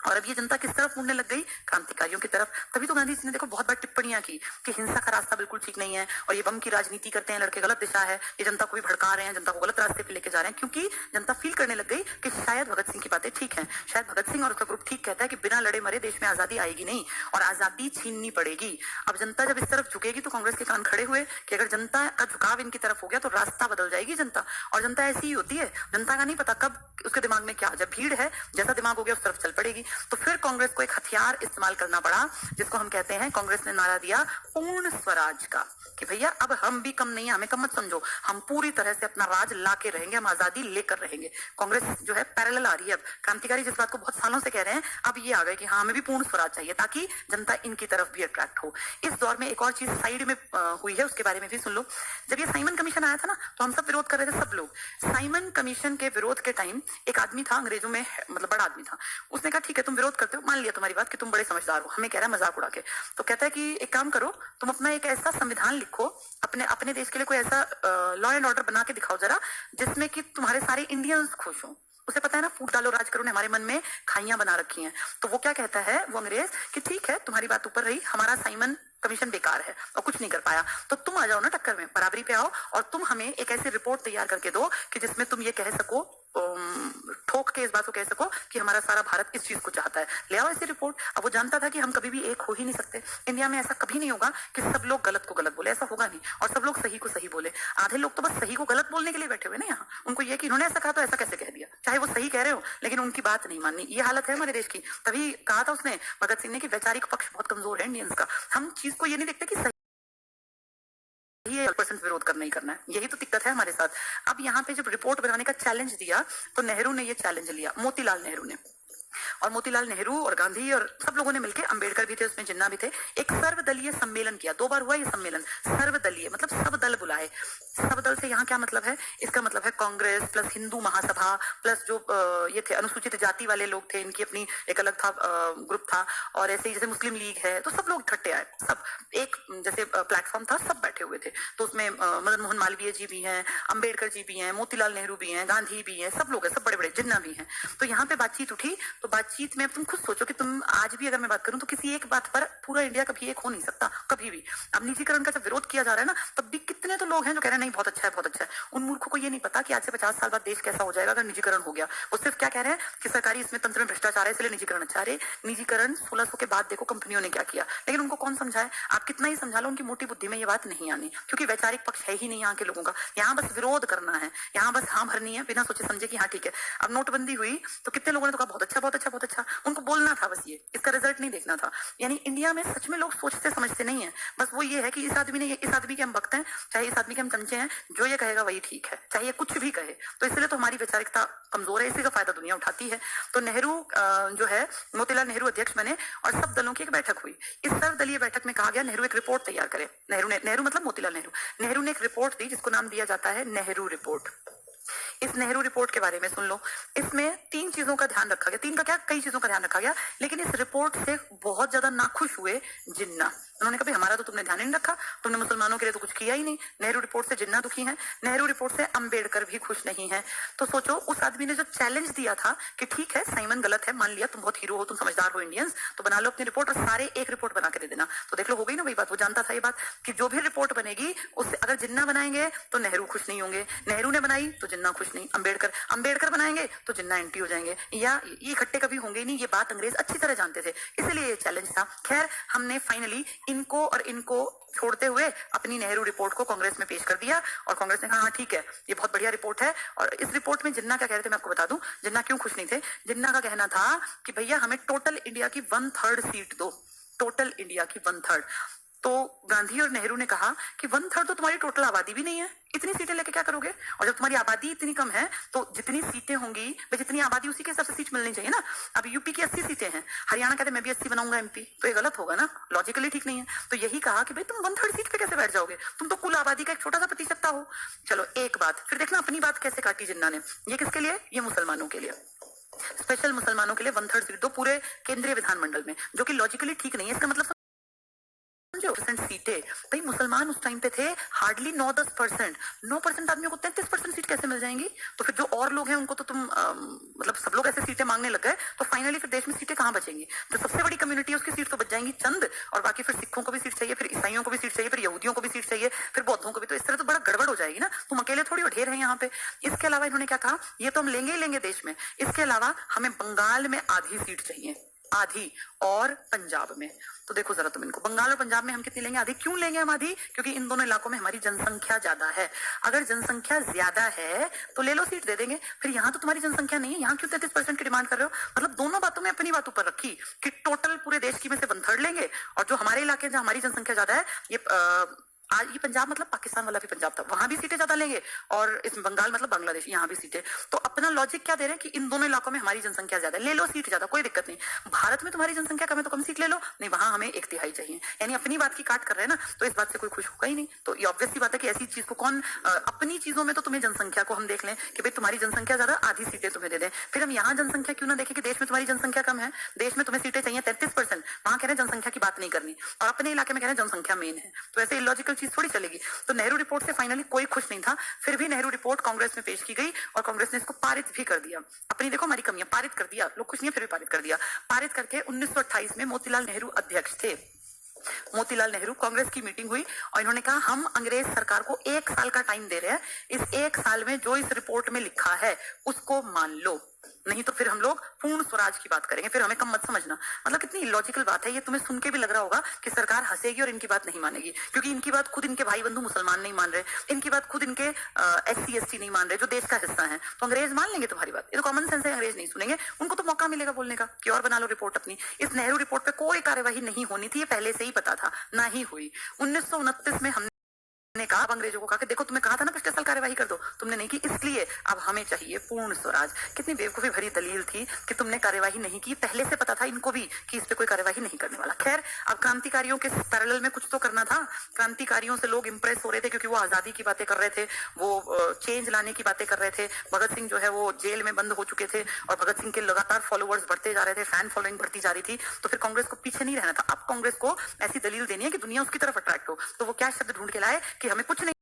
और अब ये जनता किस तरफ मुड़ने लग गई? क्रांतिकारियों की तरफ। तभी तो गांधी जी ने देखो बहुत बार टिप्पणियां की कि हिंसा का रास्ता बिल्कुल ठीक नहीं है, और ये बम की राजनीति करते हैं लड़के, गलत दिशा है, ये जनता को भी भड़का रहे हैं, जनता को गलत रास्ते पे लेके जा रहे हैं। क्योंकि जनता फील करने लग गई कि शायद भगत सिंह की बातें ठीक है, शायद भगत सिंह और उसका ग्रुप ठीक कहता है कि बिना लड़े मरे देश में आजादी आएगी नहीं, और आजादी छीननी पड़ेगी। अब जनता जब इस तरफ झुकेगी तो कांग्रेस के कान खड़े हुए कि अगर जनता का झुकाव इनकी तरफ हो गया तो रास्ता बदल जाएगी जनता। और जनता ऐसी ही होती है, जनता का नहीं पता कब उसके दिमाग में क्या, जब भीड़ है जैसा दिमाग हो गया उस तरफ चल पड़ेगी। तो फिर कांग्रेस को एक हथियार इस्तेमाल करना पड़ा, जिसको हम कहते हैं, कांग्रेस ने नारा दिया पूर्ण स्वराज का, कि भैया अब हम भी कम नहीं है, हमें कम मत समझो, हम पूरी तरह से अपना राज लाके रहेंगे, हम आजादी लेकर रहेंगे। कांग्रेस जो है पैरेलल आ रही है। अब क्रांतिकारी जिस बात को बहुत सालों से कह रहे हैं, अब ये आ गए कि हाँ हमें भी पूर्ण स्वराज चाहिए, ताकि जनता इनकी तरफ भी अट्रैक्ट हो। इस दौर में एक और चीज साइड में हुई है, उसके बारे में भी सुन लो। जब ये साइमन कमीशन आया था ना, तो हम सब विरोध कर रहे थे, सब लोग। साइमन कमीशन के विरोध के टाइम एक आदमी था अंग्रेजों में, मतलब बड़ा आदमी था, उसने कहा ठीक है तुम विरोध करते हो, मान लिया तुम्हारी बात कि तुम बड़े समझदार हो, हमें कह रहा है मजाक उड़ा के। तो कहता है कि एक काम करो, तुम अपना एक ऐसा संविधान लिखो, अपने अपने देश के लिए कोई ऐसा लॉ एंड ऑर्डर बना के दिखाओ जरा, जिसमें कि तुम्हारे सारे इंडियंस खुश हों। उसे पता है ना, फूट डालो राज करो ने हमारे मन में खाइयां बना रखी हैं। तो वो क्या कहता है, वो अंग्रेज, कि ठीक है तुम्हारी बात ऊपर रही, हमारा साइमन कमीशन बेकार है और कुछ नहीं कर पाया, तो तुम आ जाओ ना टक्कर में, बराबरी पे आओ, और तुम हमें एक ऐसी रिपोर्ट तैयार करके दो कि जिसमें तुम ये कह सको, ठोक के इस बात को कह सको कि हमारा सारा भारत इस चीज को चाहता है। ले आओ ऐसी रिपोर्ट। अब वो जानता था कि हम कभी भी एक हो ही नहीं सकते, इंडिया में ऐसा कभी नहीं होगा कि सब लोग गलत को गलत बोले, ऐसा होगा नहीं, और सब लोग सही को सही बोले। आधे लोग तो बस सही को गलत बोलने के लिए बैठे हुए ना यहाँ, उनको ये कि इन्होंने ऐसा कहा तो ऐसा कैसे कह दिया, चाहे वो सही कह रहे हो लेकिन उनकी बात नहीं माननी। ये हालत है हमारे देश की। तभी कहा था उसने, भगत सिंह ने, कि वैचारिक पक्ष बहुत कमजोर है इंडियंस का। हम चीज को ये नहीं देखते कि ये परसेंट विरोध करना ही करना है, यही तो दिक्कत है हमारे साथ। अब यहाँ पे जब रिपोर्ट बनाने का चैलेंज दिया, तो नेहरू ने ये चैलेंज लिया, मोतीलाल नेहरू ने। और मोतीलाल नेहरू और गांधी और सब लोगों ने मिलकर, अंबेडकर भी थे उसमें, जिन्ना भी थे, एक सर्वदलीय सम्मेलन किया। 2 बार हुआ ये सम्मेलन, सर्वदलीय मतलब सब दल बुलाए। सब दल से यहाँ क्या मतलब है? इसका मतलब है कांग्रेस प्लस हिंदू महासभा प्लस जो ये थे अनुसूचित जाति वाले लोग थे, इनकी अपनी एक अलग था ग्रुप था, और ऐसे ही जैसे मुस्लिम लीग है, तो सब लोग इकट्ठे आए, सब एक जैसे प्लेटफॉर्म था, सब बैठे हुए थे। तो उसमें मदन मोहन मालवीय जी भी हैं, अंबेडकर जी भी हैं, मोतीलाल नेहरू भी हैं, गांधी भी हैं, सब लोग हैं, सब बड़े बड़े, जिन्ना भी हैं। तो यहाँ पे बातचीत उठी। तो बातचीत में तुम खुद सोचो कि तुम आज भी अगर मैं बात करूं तो किसी एक बात पर पूरा इंडिया कभी एक हो नहीं सकता, कभी भी। अब निजीकरण का जब विरोध किया जा रहा है ना, तब भी कितने तो लोग हैं जो कह रहे हैं नहीं बहुत अच्छा है बहुत अच्छा है। उन मूर्खों को ये नहीं पता कि आज से 50 साल बाद देश कैसा हो जाएगा अगर निजीकरण हो गया। वो सिर्फ क्या कह रहे हैं कि सरकारी इसमें तंत्र में भ्रष्टाचार है इसलिए निजीकरण अच्छा। अरे निजीकरण 1600 के बाद देखो कंपनियों ने क्या किया, लेकिन उनको कौन समझाए? आप कितना ही समझा लो उनकी मोटी बुद्धि में ये बात नहीं आनी, क्योंकि वैचारिक पक्ष है ही नहीं यहाँ के लोगों का। यहाँ बस विरोध करना है, यहाँ बस हाँ भरनी है बिना सोचे समझे कि हाँ ठीक है। अब नोटबंदी हुई तो कितने लोगों ने तो कहा बहुत अच्छा बहुत अच्छा बहुत अच्छा। उनको बोलना था बस, ये इसका रिजल्ट नहीं देखना था। यानी इंडिया में सच में लोग सोचते समझते नहीं है। बस वो ये है कि इस आदमी ने इस आदमी के हम वक्त हैं, चाहे इस आदमी के हम चमचे हैं, जो ये कहेगा वही ठीक है, चाहे ये कुछ भी कहे। तो इसलिए तो हमारी वैचारिकता कमजोर है, इसी का फायदा दुनिया उठाती है। तो नेहरू जो है मोतीलाल नेहरू अध्यक्ष बने और सब दलों की एक बैठक हुई। इस सर्वदलीय बैठक में कहा गया नेहरू एक रिपोर्ट तैयार करे। नेहरू मतलब मोतीलाल नेहरू ने एक रिपोर्ट दी जिसको नाम दिया जाता है नेहरू रिपोर्ट। इस नेहरू रिपोर्ट के बारे में सुन लो। इसमें 3 चीजों का ध्यान रखा गया, 3 का क्या कई चीजों का ध्यान रखा गया। लेकिन इस रिपोर्ट से बहुत ज्यादा नाखुश हुए जिन्ना। उन्होंने कहा हमारा तो तुमने ध्यान नहीं रखा, तुमने मुसलमानों के लिए तो कुछ किया ही नहीं। नेहरू रिपोर्ट से जिन्ना दुखी है, नेहरू रिपोर्ट से अंबेडकर भी खुश नहीं है। तो सोचो उस आदमी ने जो चैलेंज दिया था कि ठीक है साइमन गलत है, मान लिया तुम बहुत हीरो हो, तुम समझदार हो इंडियंस, तो बना लो अपनी रिपोर्ट और सारे एक रिपोर्ट बना के दे देना। तो देख लो हो गई ना वही बात। वो जानता था ये बात कि जो भी रिपोर्ट बनेगी उससे अगर जिन्ना बनाएंगे तो नेहरू खुश नहीं होंगे, नेहरू ने बनाई तो जिन्ना खुश नहीं, अंबेडकर बनाएंगे तो जिन्ना एंटी हो जाएंगे, या ये इकट्ठे कभी होंगे ही नहीं। ये बात अंग्रेज अच्छी तरह जानते थे, इसलिए ये चैलेंज था। खैर हमने फाइनली इनको और इनको छोड़ते हुए अपनी नेहरू रिपोर्ट को कांग्रेस में पेश कर दिया और कांग्रेस ने कहा हाँ ठीक है ये बहुत बढ़िया रिपोर्ट है। और इस रिपोर्ट में जिन्ना क्या कह रहे थे मैं आपको बता दूं, जिन्ना क्यों खुश नहीं थे। जिन्ना का कहना था कि भैया हमें टोटल इंडिया की 1/3 सीट दो, टोटल इंडिया की 1/3। तो गांधी और नेहरू ने कहा कि 1/3 तो तुम्हारी टोटल आबादी भी नहीं है, इतनी सीटें लेके क्या करोगे? और जब तुम्हारी आबादी इतनी कम है तो जितनी सीटें होंगी भाई जितनी आबादी उसी के हिसाब से सीट मिलनी चाहिए ना। अब यूपी की 80 सीटें हैं, हरियाणा कहते मैं भी 80 बनाऊंगा एमपी, तो ये गलत होगा ना, लॉजिकली ठीक नहीं है। तो यही कहा कि भाई तुम 1/3 सीट पे कैसे बैठ जाओगे, तुम तो कुल आबादी का एक छोटा सा प्रतिशत हो। चलो एक बात, फिर देखना अपनी बात कैसे काटी जिन्ना ने। ये किसके लिए? ये मुसलमानों के लिए, स्पेशल मुसलमानों के लिए 1/3 सीट दो पूरे केंद्रीय विधानमंडल में, जो कि लॉजिकली ठीक नहीं है। इसका मतलब सीटें भाई मुसलमान उस टाइम पे थे हार्डली 9-10%, 9% आदमियों को 33% सीट कैसे मिल जाएंगी? तो फिर जो और लोग हैं उनको तो तुम मतलब सब लोग ऐसे सीटें मांगने लग गए, तो फाइनली फिर देश में सीटें कहां बचेंगी? जो सबसे बड़ी कम्युनिटी है उसकी सीट तो बच जाएंगी चंद, और बाकी फिर सिखों को भी सीट चाहिए, फिर ईसाइयों को भी सीट चाहिए, फिर यहूदियों को भी सीट चाहिए, फिर बौद्धों को भी। तो इस तरह तो बड़ा गड़बड़ हो जाएगी ना, तुम अकेले थोड़ी हो, ढेर है यहाँ पे। इसके अलावा इन्होंने क्या कहा, ये तो हम लेंगे ही लेंगे देश में, इसके अलावा हमें बंगाल में आधी सीट चाहिए, आधी, और पंजाब में। तो देखो जरा तुम इनको, बंगाल और पंजाब में हम कितनी लेंगे? आधी। क्यों लेंगे हम आधी? क्योंकि इन दोनों इलाकों में हमारी जनसंख्या ज्यादा है। अगर जनसंख्या ज्यादा है तो ले लो सीट दे देंगे। फिर यहाँ तो तुम्हारी जनसंख्या नहीं है, यहाँ क्यों 33% की डिमांड कर रहे हो? मतलब दोनों बातों में अपनी बात ऊपर रखी कि टोटल पूरे देश की में से 1/3 लेंगे, और जो हमारे इलाके जहाँ हमारी जनसंख्या ज्यादा है, ये पंजाब मतलब पाकिस्तान वाला भी पंजाब था, वहां भी सीटें ज्यादा लेंगे, और इसमें बंगाल मतलब बांग्लादेश, यहाँ भी सीटें। तो अपना लॉजिक क्या दे रहे हैं कि इन दोनों इलाकों में हमारी जनसंख्या ज्यादा है, ले लो सीट ज्यादा, कोई दिक्कत नहीं। भारत में तुम्हारी जनसंख्या कम है तो कम सीट ले लो, नहीं वहां हमें 1/3 चाहिए। यानी अपनी बात की काट कर रहे हैं ना, तो इस बात से कोई खुश होगा ही नहीं। तो ये ऑब्वियस सी बात है कि ऐसी चीज को कौन, अपनी चीजों में तो तुम्हें जनसंख्या को हम देख लें कि भाई तुम्हारी जनसंख्या ज्यादा, आधी सीटें तुम्हें दे दें। फिर हम यहाँ जनसंख्या क्यों ना देखें कि देश में तुम्हारी जनसंख्या कम है, देश में तुम्हें सीटें चाहिए 33%, वहां कह रहे हैं जनसंख्या की बात नहीं करनी, और अपने इलाके में कह रहे हैं जनसंख्या मेन है। तो ऐसे इलॉजिकल चीज थोड़ी चलेगी। तो नेहरू रिपोर्ट से फाइनली कोई खुश नहीं था। फिर भी नेहरू रिपोर्ट कांग्रेस में पेश की गई और कांग्रेस ने इसको पारित भी कर दिया। अपनी देखो हमारी कमियां, पारित कर दिया, लोग खुश नहीं है फिर भी पारित कर दिया। पारित करके 1928 में मोतीलाल नेहरू अध्यक्ष थे। मोतीलाल नेहरू, कांग्रेस की मीटिंग हुई और इन्होंने कहा हम अंग्रेज सरकार को 1 साल का टाइम दे रहे हैं, इस 1 साल में जो इस रिपोर्ट में लिखा है उसको मान लो, नहीं तो फिर हम लोग पूर्ण स्वराज की बात करेंगे, फिर हमें कम मत समझना। मतलब कितनी इलॉजिकल बात है ये, तुम्हें सुन के भी लग रहा होगा कि सरकार हंसेगी और इनकी बात नहीं मानेगी, क्योंकि इनकी बात खुद इनके भाई बंधु मुसलमान नहीं मान रहे, इनकी बात खुद इनके SC ST नहीं मान रहे जो देश का हिस्सा है, तो अंग्रेज मान लेंगे तुम्हारी बात? ये तो कॉमन सेंस है, अंग्रेज नहीं सुनेंगे, उनको तो मौका मिलेगा बोलने का कि और बना लो रिपोर्ट अपनी। इस नेहरू रिपोर्ट पे कोई कार्यवाही नहीं होनी थी, ये पहले से ही पता था, ना ही हुई। 1929 में हमने कहा अंग्रेजों को, कहा कि देखो तुम्हें कहा था ना पिछले साल कार्यवाही कर दो, तुमने नहीं की, इसलिए अब हमें चाहिए पूर्ण स्वराज। कितनी बेवकूफी भरी दलील थी कि तुमने कार्यवाही नहीं की, पहले से पता था इनको भी कि इस पे कोई कार्यवाही नहीं करने वाला। खैर अब क्रांतिकारियों के पैरेलल में कुछ तो करना था। क्रांतिकारियों से लोग इंप्रेस हो रहे थे क्योंकि वो आजादी की बातें कर रहे थे, वो चेंज लाने की बातें कर रहे थे। भगत सिंह जो है वो जेल में बंद हो चुके थे और भगत सिंह के लगातार फॉलोअर्स बढ़ते जा रहे थे, फैन फॉलोइंग बढ़ती जा रही थी। तो फिर कांग्रेस को पीछे नहीं रहना था, अब कांग्रेस को ऐसी दलील देनी है कि दुनिया उसकी तरफ अट्रैक्ट हो। तो वो क्या शब्द ढूंढ के लाए कि हमें कुछ नहीं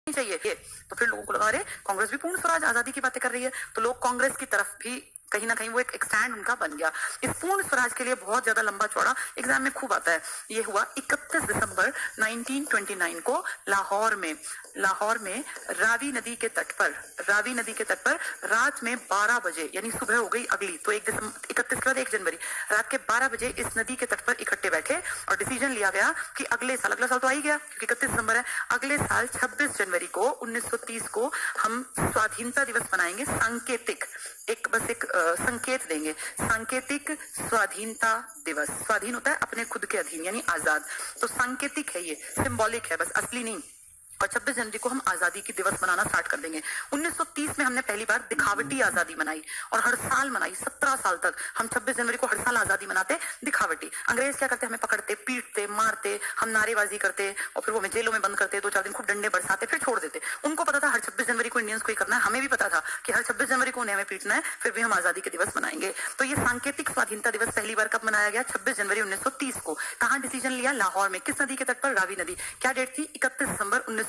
चाहिए। तो फिर लोगों को लगा अरे कांग्रेस भी पूर्ण स्वराज आजादी की बातें कर रही है, तो लोग कांग्रेस की तरफ भी कहीं ना कहीं वो एक स्टैंड उनका बन गया। इस पूर्ण स्वराज के लिए बहुत ज्यादा लंबा चौड़ा एग्जाम में खूब आता है। ये हुआ 31 दिसंबर 1929 को लाहौर में रावी नदी के तट पर रात में 12 बजे, यानी सुबह हो गई अगली, तो 31 के बाद 1 जनवरी रात के 12 बजे इस नदी के तट पर इकट्ठे बैठे और डिसीजन लिया गया कि अगला साल तो आ ही गया क्योंकि 31 दिसंबर है, अगले साल 26 जनवरी को 1930 को हम स्वाधीनता दिवस मनाएंगे। सांकेतिक एक संकेत देंगे, सांकेतिक स्वाधीनता दिवस। स्वाधीन होता है अपने खुद के अधीन यानी आजाद, तो सांकेतिक है, ये सिंबॉलिक है बस, असली नहीं। और 26 जनवरी को हम आजादी की दिवस मनाना स्टार्ट कर देंगे। 1930 में हमने पहली बार दिखावटी आजादी मनाई और हर साल मनाई। 17 साल तक हम 26 जनवरी को हर साल आजादी मनाते, दिखावटी। अंग्रेज क्या करते, हमें पकड़ते, पीटते, मारते, हम नारेबाजी करते और फिर वो हमें जेलों में बंद करते, 2-4 दिन खूब डंडे बरसाते, फिर छोड़ देते। उनको पता था हर 26 जनवरी को इंडियंस को ही करना है, हमें भी पता था कि हर 26 जनवरी को उन्हें हमें पीटना है, फिर भी हम आजादी के दिवस मनाएंगे। तो ये सांकेतिक स्वाधीनता दिवस पहली बार कब मनाया गया? 26 जनवरी 1930 को। कहाँ डिसीजन लिया? लाहौर में। किस नदी के तट पर? रावी नदी। क्या डेट थी? 31 दिसंबर 1929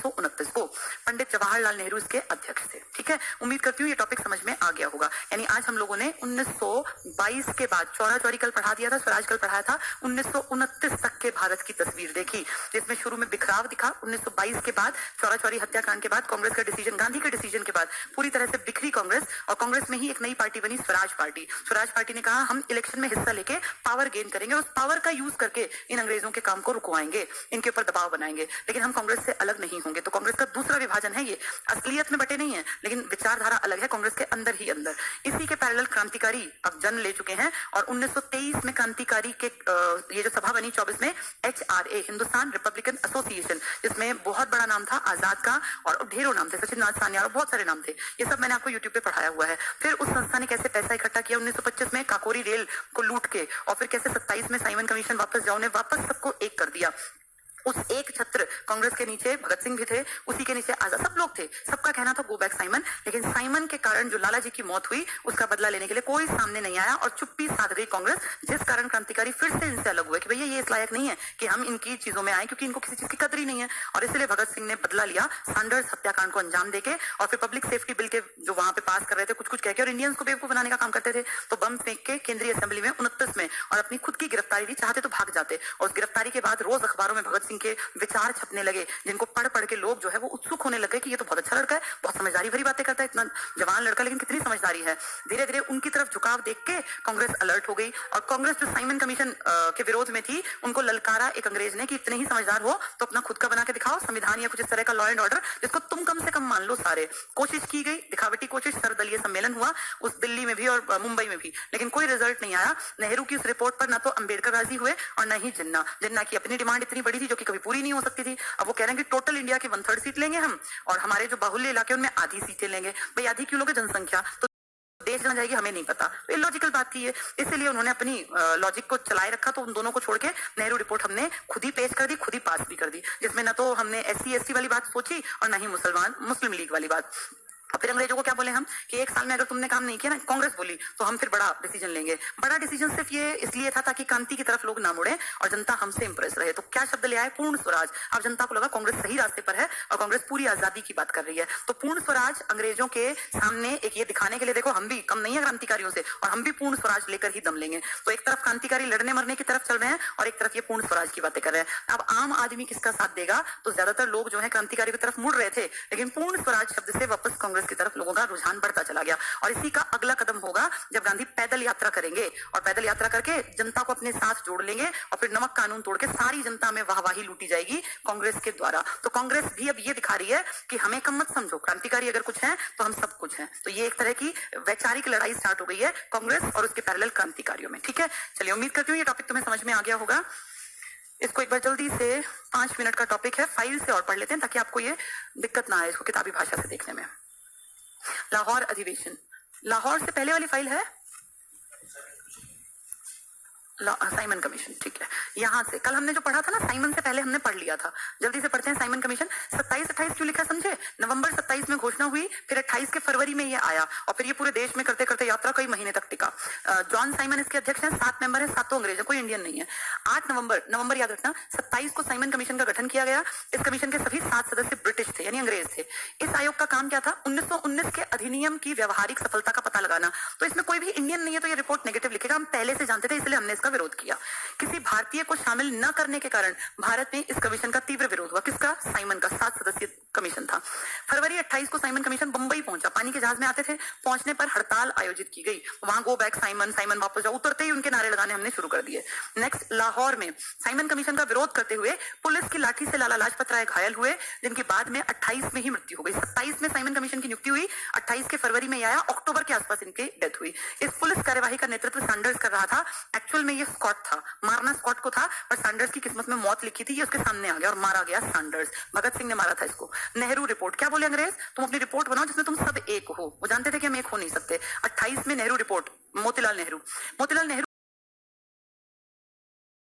को। पंडित जवाहरलाल नेहरू इसके अध्यक्ष थे। ठीक है, उम्मीद करती हूँ ये टॉपिक समझ में आ गया होगा। यानी आज हम लोगों ने 1922 के बाद चौरा चौरी कल पढ़ा दिया था, स्वराज कल पढ़ाया था, 1929 तक के भारत की तस्वीर देखी, जिसमें शुरू में बिखराव दिखा। 1922 के बाद चौरा चौरी हत्याकांड के बाद, कांग्रेस का डिसीजन, गांधी के डिसीजन के बाद पूरी तरह से बिखरी कांग्रेस, और कांग्रेस में ही एक नई पार्टी बनी, स्वराज पार्टी। स्वराज पार्टी ने कहा हम इलेक्शन में हिस्सा लेके पावर गेन करेंगे, उस पावर का यूज करके इन अंग्रेजों के काम को रुकवाएंगे, इनके ऊपर दबाव बनाएंगे, लेकिन हम कांग्रेस से अलग नहीं होंगे। तो कांग्रेस का दूसरा विभाजन है, ये असलियत में बटे नहीं है लेकिन विचारधारा अलग है कांग्रेस के अंदर ही अंदर। इसी के पैरेलल क्रांतिकारी अब जन्म ले चुके हैं और 1923 में क्रांतिकारी के ये जो सभा बनी 24 में, HRA, हिंदुस्तान रिपब्लिकन एसोसिएशन, जिसमें बहुत बड़ा नाम था आजाद का और ढेरों नाम थे, सचिन नाथ सान्याल और बहुत सारे नाम थे। ये सब मैंने आपको यूट्यूब पे पढ़ाया हुआ है। फिर उस संस्था ने कैसे पैसा इकट्ठा किया 1925 में काकोरी रेल को लूट के, और फिर कैसे 27 में साइमन कमीशन वापस जाओ ने वापस सबको एक कर दिया। उस एक छत्र कांग्रेस के नीचे भगत सिंह भी थे, उसी के नीचे आजाद, सब लोग थे। सबका कहना था गो बैक साइमन, लेकिन साइमन के कारण जो लाला जी की मौत हुई उसका बदला लेने के लिए कोई सामने नहीं आया और चुप्पी साध गई कांग्रेस, जिस कारण क्रांतिकारी फिर से इनसे अलग हुए कि भैया ये इस लायक नहीं है कि हम इनकी चीजों में आए, क्योंकि इनको किसी चीज की कदर ही नहीं है। और इसलिए भगत सिंह ने बदला लिया सैंडर्स हत्याकांड को अंजाम देके, और फिर पब्लिक सेफ्टी बिल के जो वहां पे पास कर रहे थे कुछ कुछ कह के, और इंडियंस को बेवकूफ बनाने का काम करते थे, तो बम फेंक के केंद्रीय असेंबली में 29 में, और अपनी खुद की गिरफ्तारी भी चाहते तो भाग जाते। और उस गिरफ्तारी के बाद रोज अखबारों में भगत सिंह के विचार छपने लगे, जिनको पढ़ पढ़ के लोग जो है वो उत्सुक होने लगे कि ये तो बहुत अच्छा लड़का है, बहुत समझदारी भरी बातें करता है, इतना जवान लड़का लेकिन कितनी समझदारी है। धीरे धीरे उनकी तरफ झुकाव देख के कांग्रेस अलर्ट हो गई, और कांग्रेस जो साइमन कमीशन के विरोध में थी, उनको ललकारा एक अंग्रेज ने कि इतने ही समझदार हो तो अपना खुद का बना के दिखाओ संविधान या कुछ इस तरह का लॉ एंड ऑर्डर जिसको तुम कम से कम मान लो सारे। कोशिश की गई, दिखावटी कोशिश, सर्वदलीय सम्मेलन हुआ उस दिल्ली में भी और मुंबई में भी, लेकिन कोई रिजल्ट नहीं आया। नेहरू की उस रिपोर्ट पर ना तो अंबेडकर राजी हुए और न ही जिन्ना की अपनी डिमांड इतनी बड़ी थी जो कि कभी पूरी नहीं हो सकती थी। अब वो कह रहे हैं कि टोटल इंडिया की 1/3 सीट लेंगे हम, और हमारे जो बाहुल्य इलाके उनमें आधी सीटें लेंगे। भाई आधी क्यों लोगे? जनसंख्या तो देश जान जाएगी, हमें नहीं पता। तो इलॉजिकल बात थी ये, इसलिए उन्होंने अपनी लॉजिक को चलाए रखा। तो उन दोनों को छोड़ के नेहरू रिपोर्ट हमने खुद ही पेश कर दी, खुद ही पास भी कर दी, जिसमें ना तो हमने SC ST वाली बात सोची और ना ही मुस्लिम लीग वाली बात। और फिर अंग्रेजों को क्या बोले हम कि 1 साल में अगर तुमने काम नहीं किया ना, कांग्रेस बोली, तो हम फिर बड़ा डिसीजन लेंगे। बड़ा डिसीजन सिर्फ ये इसलिए था ताकि क्रांति की तरफ लोग ना मुड़े और जनता हमसे इंप्रेस रहे। तो क्या शब्द ले आए? पूर्ण स्वराज। अब जनता को लगा कांग्रेस सही रास्ते पर है और कांग्रेस पूरी आजादी की बात कर रही है। तो पूर्ण स्वराज अंग्रेजों के सामने एक ये दिखाने के लिए, देखो हम भी कम नहीं है क्रांतिकारियों से, और हम भी पूर्ण स्वराज लेकर ही दम लेंगे। तो एक तरफ क्रांतिकारी लड़ने मरने की तरफ चल रहे हैं और एक तरफ ये पूर्ण स्वराज की बातें कर रहे हैं। अब आम आदमी किसका साथ देगा? तो ज्यादातर लोग जो है क्रांतिकारी की तरफ मुड़ रहे थे, लेकिन पूर्ण स्वराज शब्द से वापस कांग्रेस की तरफ लोगों का रुझान बढ़ता चला गया। और इसी का अगला कदम होगा जब गांधी पैदल यात्रा करेंगे, और पैदल यात्रा करके जनता को अपने साथ जोड़ लेंगे, और फिर नमक कानून तोड़ के सारी जनता में वाहवाही लूटी जाएगी कांग्रेस के द्वारा। तो कांग्रेस भी अब ये दिखा रही है कि हमें कम मत समझो, क्रांतिकारी अगर कुछ है तो हम सब कुछ हैं। तो ये एक तरह की वैचारिक लड़ाई स्टार्ट हो गई है कांग्रेस और उसके पैरेलल क्रांतिकारियों में। ठीक है, चलिए उम्मीद करती हूँ ये टॉपिक तुम्हें समझ में आ गया होगा। इसको एक बार जल्दी से 5 मिनट का टॉपिक है, फाइल से और पढ़ लेते हैं ताकि आपको ये दिक्कत ना आए इसको किताबी भाषा से देखने में। लाहौर अधिवेशन, लाहौर से पहले वाली फाइल है, साइमन कमीशन, ठीक है। यहाँ से कल हमने जो पढ़ा था ना, साइमन से पहले हमने पढ़ लिया था, जल्दी से पढ़ते हैं। साइमन कमीशन 27-28 क्यों लिखा समझे? नवंबर 27 में घोषणा हुई, फिर 28 के फरवरी में ये आया और फिर ये पूरे देश में करते करते यात्रा कई महीने तक टिका। जॉन साइमन इसके अध्यक्ष हैं, 7 मेंबर हैं, 7 अंग्रेज है, कोई इंडियन नहीं है। 8 नवंबर याद रखना, 27 को साइमन कमीशन का गठन किया गया। इस कमीशन के सभी 7 सदस्य ब्रिटिश थे, यानी अंग्रेज थे। इस आयोग का काम क्या था? 1919 के अधिनियम की व्यवहारिक सफलता का पता लगाना। तो इसमें कोई भी इंडियन नहीं है तो ये रिपोर्ट नेगेटिव लिखेगा, हम पहले से जानते थे, इसलिए हमने इसका विरोध किया। किसी भारतीय को शामिल न करने के कारण भारत में इस कमीशन का तीव्र विरोध हुआ। किसका? साइमन का। 7 सदस्यीय कमीशन था। फरवरी 28 को साइमन कमीशन बंबई पहुंचा, पानी के जहाज में आते थे। पहुंचने पर हड़ताल आयोजित की गई, वहां गो बैक साइमन, साइमन वापस जाओ, उतरते ही उनके नारे लगाने हमने शुरू कर दिए। नेक्स्ट, लाहौर में साइमन कमीशन का विरोध करते हुए पुलिस की लाठी से लाला लाजपत राय घायल हुए, जिनकी बाद में 28 में ही मृत्यु हो गई। 27 में साइमन कमीशन की नियुक्ति हुई, 28 के फरवरी में आया, अक्टूबर के आसपास इनकी डेथ हुई। इस पुलिस कार्यवाही का नेतृत्व सैंडर्स कर रहा था। एक्चुअल में ये स्कॉट था, मारना स्कॉट को था, पर सैंडर्स की किस्मत में मौत लिखी थी, ये उसके सामने आ गया और मारा गया सैंडर्स। भगत सिंह ने मारा था इसको। नेहरू रिपोर्ट, क्या बोले अंग्रेज? तुम अपनी रिपोर्ट बनाओ जिसमें तुम सब एक हो। वो जानते थे कि हम एक हो नहीं सकते। 28 में नेहरू रिपोर्ट, मोतीलाल नेहरू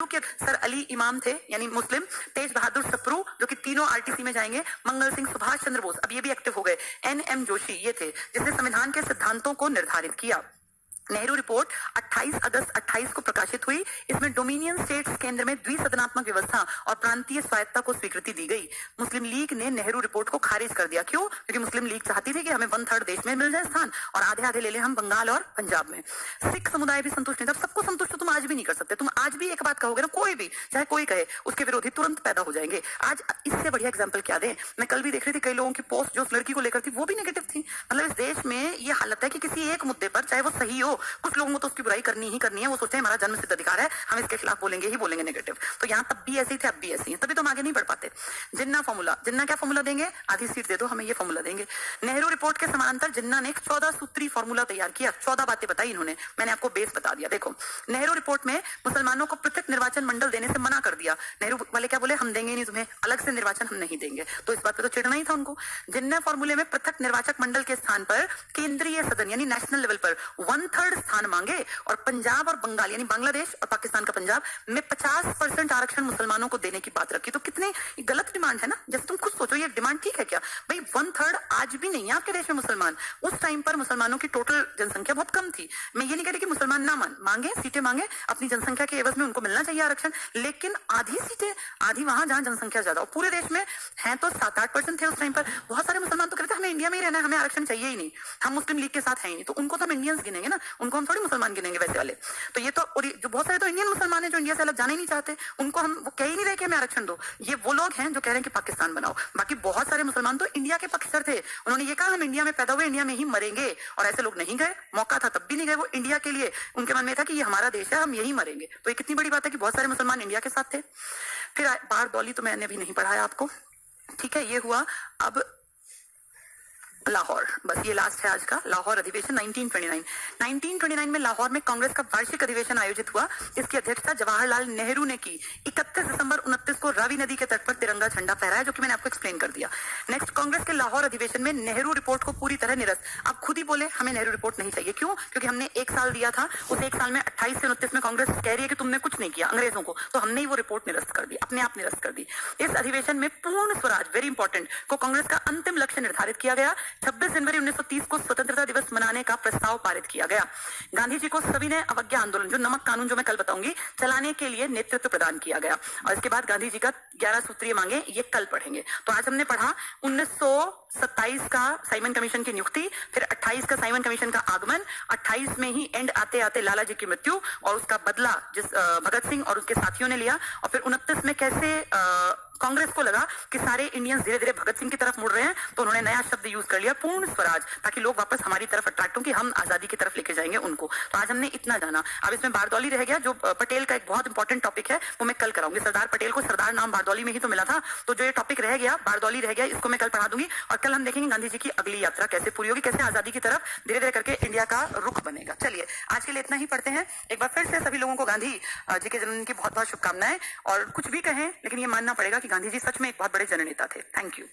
के सर अली इमाम थे, यानी मुस्लिम, तेज बहादुर सप्रू जो कि तीनों आरटीसी में जाएंगे, मंगल सिंह, सुभाष चंद्र बोस, अब ये भी एक्टिव हो गए, एनएम जोशी ये थे जिसने संविधान के सिद्धांतों को निर्धारित किया। नेहरू रिपोर्ट 28 अगस्त 28 को प्रकाशित हुई। इसमें डोमिनियन स्टेट्स केंद्र में द्विसदनात्मक व्यवस्था और प्रांतीय स्वायत्ता को स्वीकृति दी गई। मुस्लिम लीग ने नेहरू रिपोर्ट को खारिज कर दिया। क्यों? क्योंकि मुस्लिम लीग चाहती थी कि हमें 1/3 देश में मिल जाए स्थान और आधे आधे ले ले हम बंगाल और पंजाब में। सिख समुदाय भी संतुष्ट नहीं था। सबको संतुष्ट तुम आज भी नहीं कर सकते। तुम आज भी एक बात कहोगे ना, कोई भी चाहे कोई कहे, उसके विरोधी तुरंत पैदा हो जाएंगे। आज इससे बढ़िया एग्जाम्पल क्या दें? मैं कल भी देख रही थी, कई लोगों की पोस्ट जो उस लड़की को लेकर थी वो भी नेगेटिव थी। मतलब इस देश में ये हालत है कि किसी एक मुद्दे पर, चाहे वो सही हो, कुछ लोगों को तो बुराई करनी ही करनी है। वो सोचते हैं हमारा जन्म सिद्ध अधिकार है, हम इसके खिलाफ बोलेंगे ही बोलेंगे नेगेटिव। तो यहाँ तब भी ऐसे ही थे, अब भी ऐसे ही, तभी तो हम आगे नहीं बढ़ पाते। जिन्ना फॉर्मूला, जिन्ना क्या फॉर्मूला देंगे? आधी सीट दे दो हमें, ये फॉर्मूला देंगे। नेहरू रिपोर्ट के समानांतर जिन्ना ने एक 14 सूत्री फॉर्मूला तैयार किया। 14 बातें बताई इन्होंने, मैंने आपको बेस बता दिया। देखो, नेहरू रिपोर्ट में मुसलमानों को पृथक निर्वाचन मंडल देने से मना कर दिया। नेहरू वाले क्या बोले? हम देंगे नहीं तुम्हें, अलग से निर्वाचन हम नहीं देंगे। तो इस बात पे तो चिढ़ना ही था उनको। जिन्ना फॉर्मूले में पृथक निर्वाचक मंडल के स्थान पर केंद्रीय सदन यानी नेशनल लेवल पर 1/3 स्थान मांगे और पंजाब और बंगाल यानी बांग्लादेश और पाकिस्तान का पंजाब में 50% आरक्षण मुसलमानों को देने की बात रखी। तो कितनी गलत डिमांड है ना। जैसे तुम खुद सोचो, ये डिमांड ठीक है क्या भाई? 1/3 आज भी नहीं है आपके देश में मुसलमान। उस टाइम पर मुसलमानों की टोटल जनसंख्या बहुत कम थी। मैं ये नहीं कह रही कि मुसलमान ना मांगे, सीटें मांगे, अपनी जनसंख्या के एवज में उनको मिलना चाहिए आरक्षण, लेकिन आधी सीटें, आधी वहां जहां जनसंख्या ज्यादा। और पूरे देश में है तो 7-8% थे उस टाइम पर। बहुत सारे मुसलमान तो कहते हमें इंडिया में ही रहना है, हमें आरक्षण चाहिए ही नहीं, हम मुस्लिम लीग के साथ है ही नहीं। तो उनको तो हम इंडियंस गिनेंगे ना, उनको हम थोड़ी मुसलमान गिनेंगे वैसे वाले। तो ये तो, और जो बहुत सारे तो इंडियन मुसलमान हैं जो इंडिया से अलग जाने नहीं चाहते, उनको हम वो कह ही नहीं रहे कि हमें आरक्षण दो। ये वो लोग हैं जो कह रहे हैं कि पाकिस्तान बनाओ। बाकी बहुत सारे मुसलमान तो इंडिया के पक्षधर थे, उन्होंने ये कहा हम इंडिया में पैदा हुए, इंडिया में ही मरेंगे। और ऐसे लोग नहीं गए, मौका था तब भी नहीं गए। वो इंडिया के लिए उनके मन में था कि ये हमारा देश है, हम यही मरेंगे। तो ये कितनी बड़ी बात है कि बहुत सारे मुसलमान इंडिया के साथ थे। फिर बाहर दौली तो मैंने अभी नहीं पढ़ाया आपको, ठीक है, ये हुआ। अब लाहौर, बस ये लास्ट है आज का। लाहौर अधिवेशन 1929 में लाहौर में कांग्रेस का वार्षिक अधिवेशन आयोजित हुआ। इसकी अध्यक्षता जवाहरलाल नेहरू ने की। 31 दिसंबर 29 को रावी नदी के तट पर तिरंगा झंडा फहराया, जो कि मैंने आपको एक्सप्लेन कर दिया। नेक्स्ट, कांग्रेस के लाहौर अधिवेशन में नेहरू रिपोर्ट को पूरी तरह निरस्त। आप खुद ही बोले हमें नेहरू रिपोर्ट नहीं चाहिए। क्यों? क्योंकि हमने 1 साल दिया था, उस 1 साल में 28 से 29 में कांग्रेस कह रही है कि तुमने कुछ नहीं किया अंग्रेजों को, तो हमने ही वो रिपोर्ट निरस्त कर दी, अपने आप निरस्त कर दी। इस अधिवेशन में पूर्ण स्वराज, वेरी इंपॉर्टेंट, को कांग्रेस का अंतिम लक्ष्य निर्धारित किया गया। 26 जनवरी 1930 को स्वतंत्रता दिवस मनाने का प्रस्ताव पारित किया गया। गांधी जी को सविनय अवज्ञा आंदोलन, जो नमक कानून जो मैं कल बताऊंगी, चलाने के लिए नेतृत्व प्रदान किया गया। और इसके बाद गांधी जी का 11 सूत्रीय मांगे, ये कल पढ़ेंगे। तो आज हमने पढ़ा 1927 का साइमन कमीशन की नियुक्ति, फिर 28 का साइमन कमीशन का आगमन, 28 में ही एंड आते आते लाला जी की मृत्यु और उसका बदला जिस भगत सिंह और उसके साथियों ने लिया। और फिर 29 में कैसे कांग्रेस को लगा कि सारे इंडियंस धीरे धीरे भगत सिंह की तरफ मुड़ रहे हैं, तो उन्होंने नया शब्द यूज कर लिया, पूर्ण स्वराज, ताकि लोग वापस हमारी तरफ अट्रैक्ट हो कि हम आजादी की तरफ लेके जाएंगे उनको। तो आज हमने इतना जाना। अब इसमें बारदौली रह गया, जो पटेल का एक बहुत इंपॉर्टेंट टॉपिक है, वो मैं कल कराऊंगी। सरदार पटेल को सरदार नाम बारदौली में ही तो मिला था, तो जो ये टॉपिक रह गया, बारदौली रह गया, इसको मैं कल पढ़ा दूंगी। और कल हम देखेंगे गांधी जी की अगली यात्रा कैसे पूरी होगी, कैसे आजादी की तरफ धीरे धीरे करके इंडिया का रुख बनेगा। चलिए आज के लिए इतना ही पढ़ते हैं। एक बार फिर से सभी लोगों को गांधी जी के जन्मदिन की बहुत बहुत शुभकामनाएं। और कुछ भी कहें, लेकिन ये मानना पड़ेगा कि गांधी जी सच में एक बहुत बड़े जननेता थे। Thank you.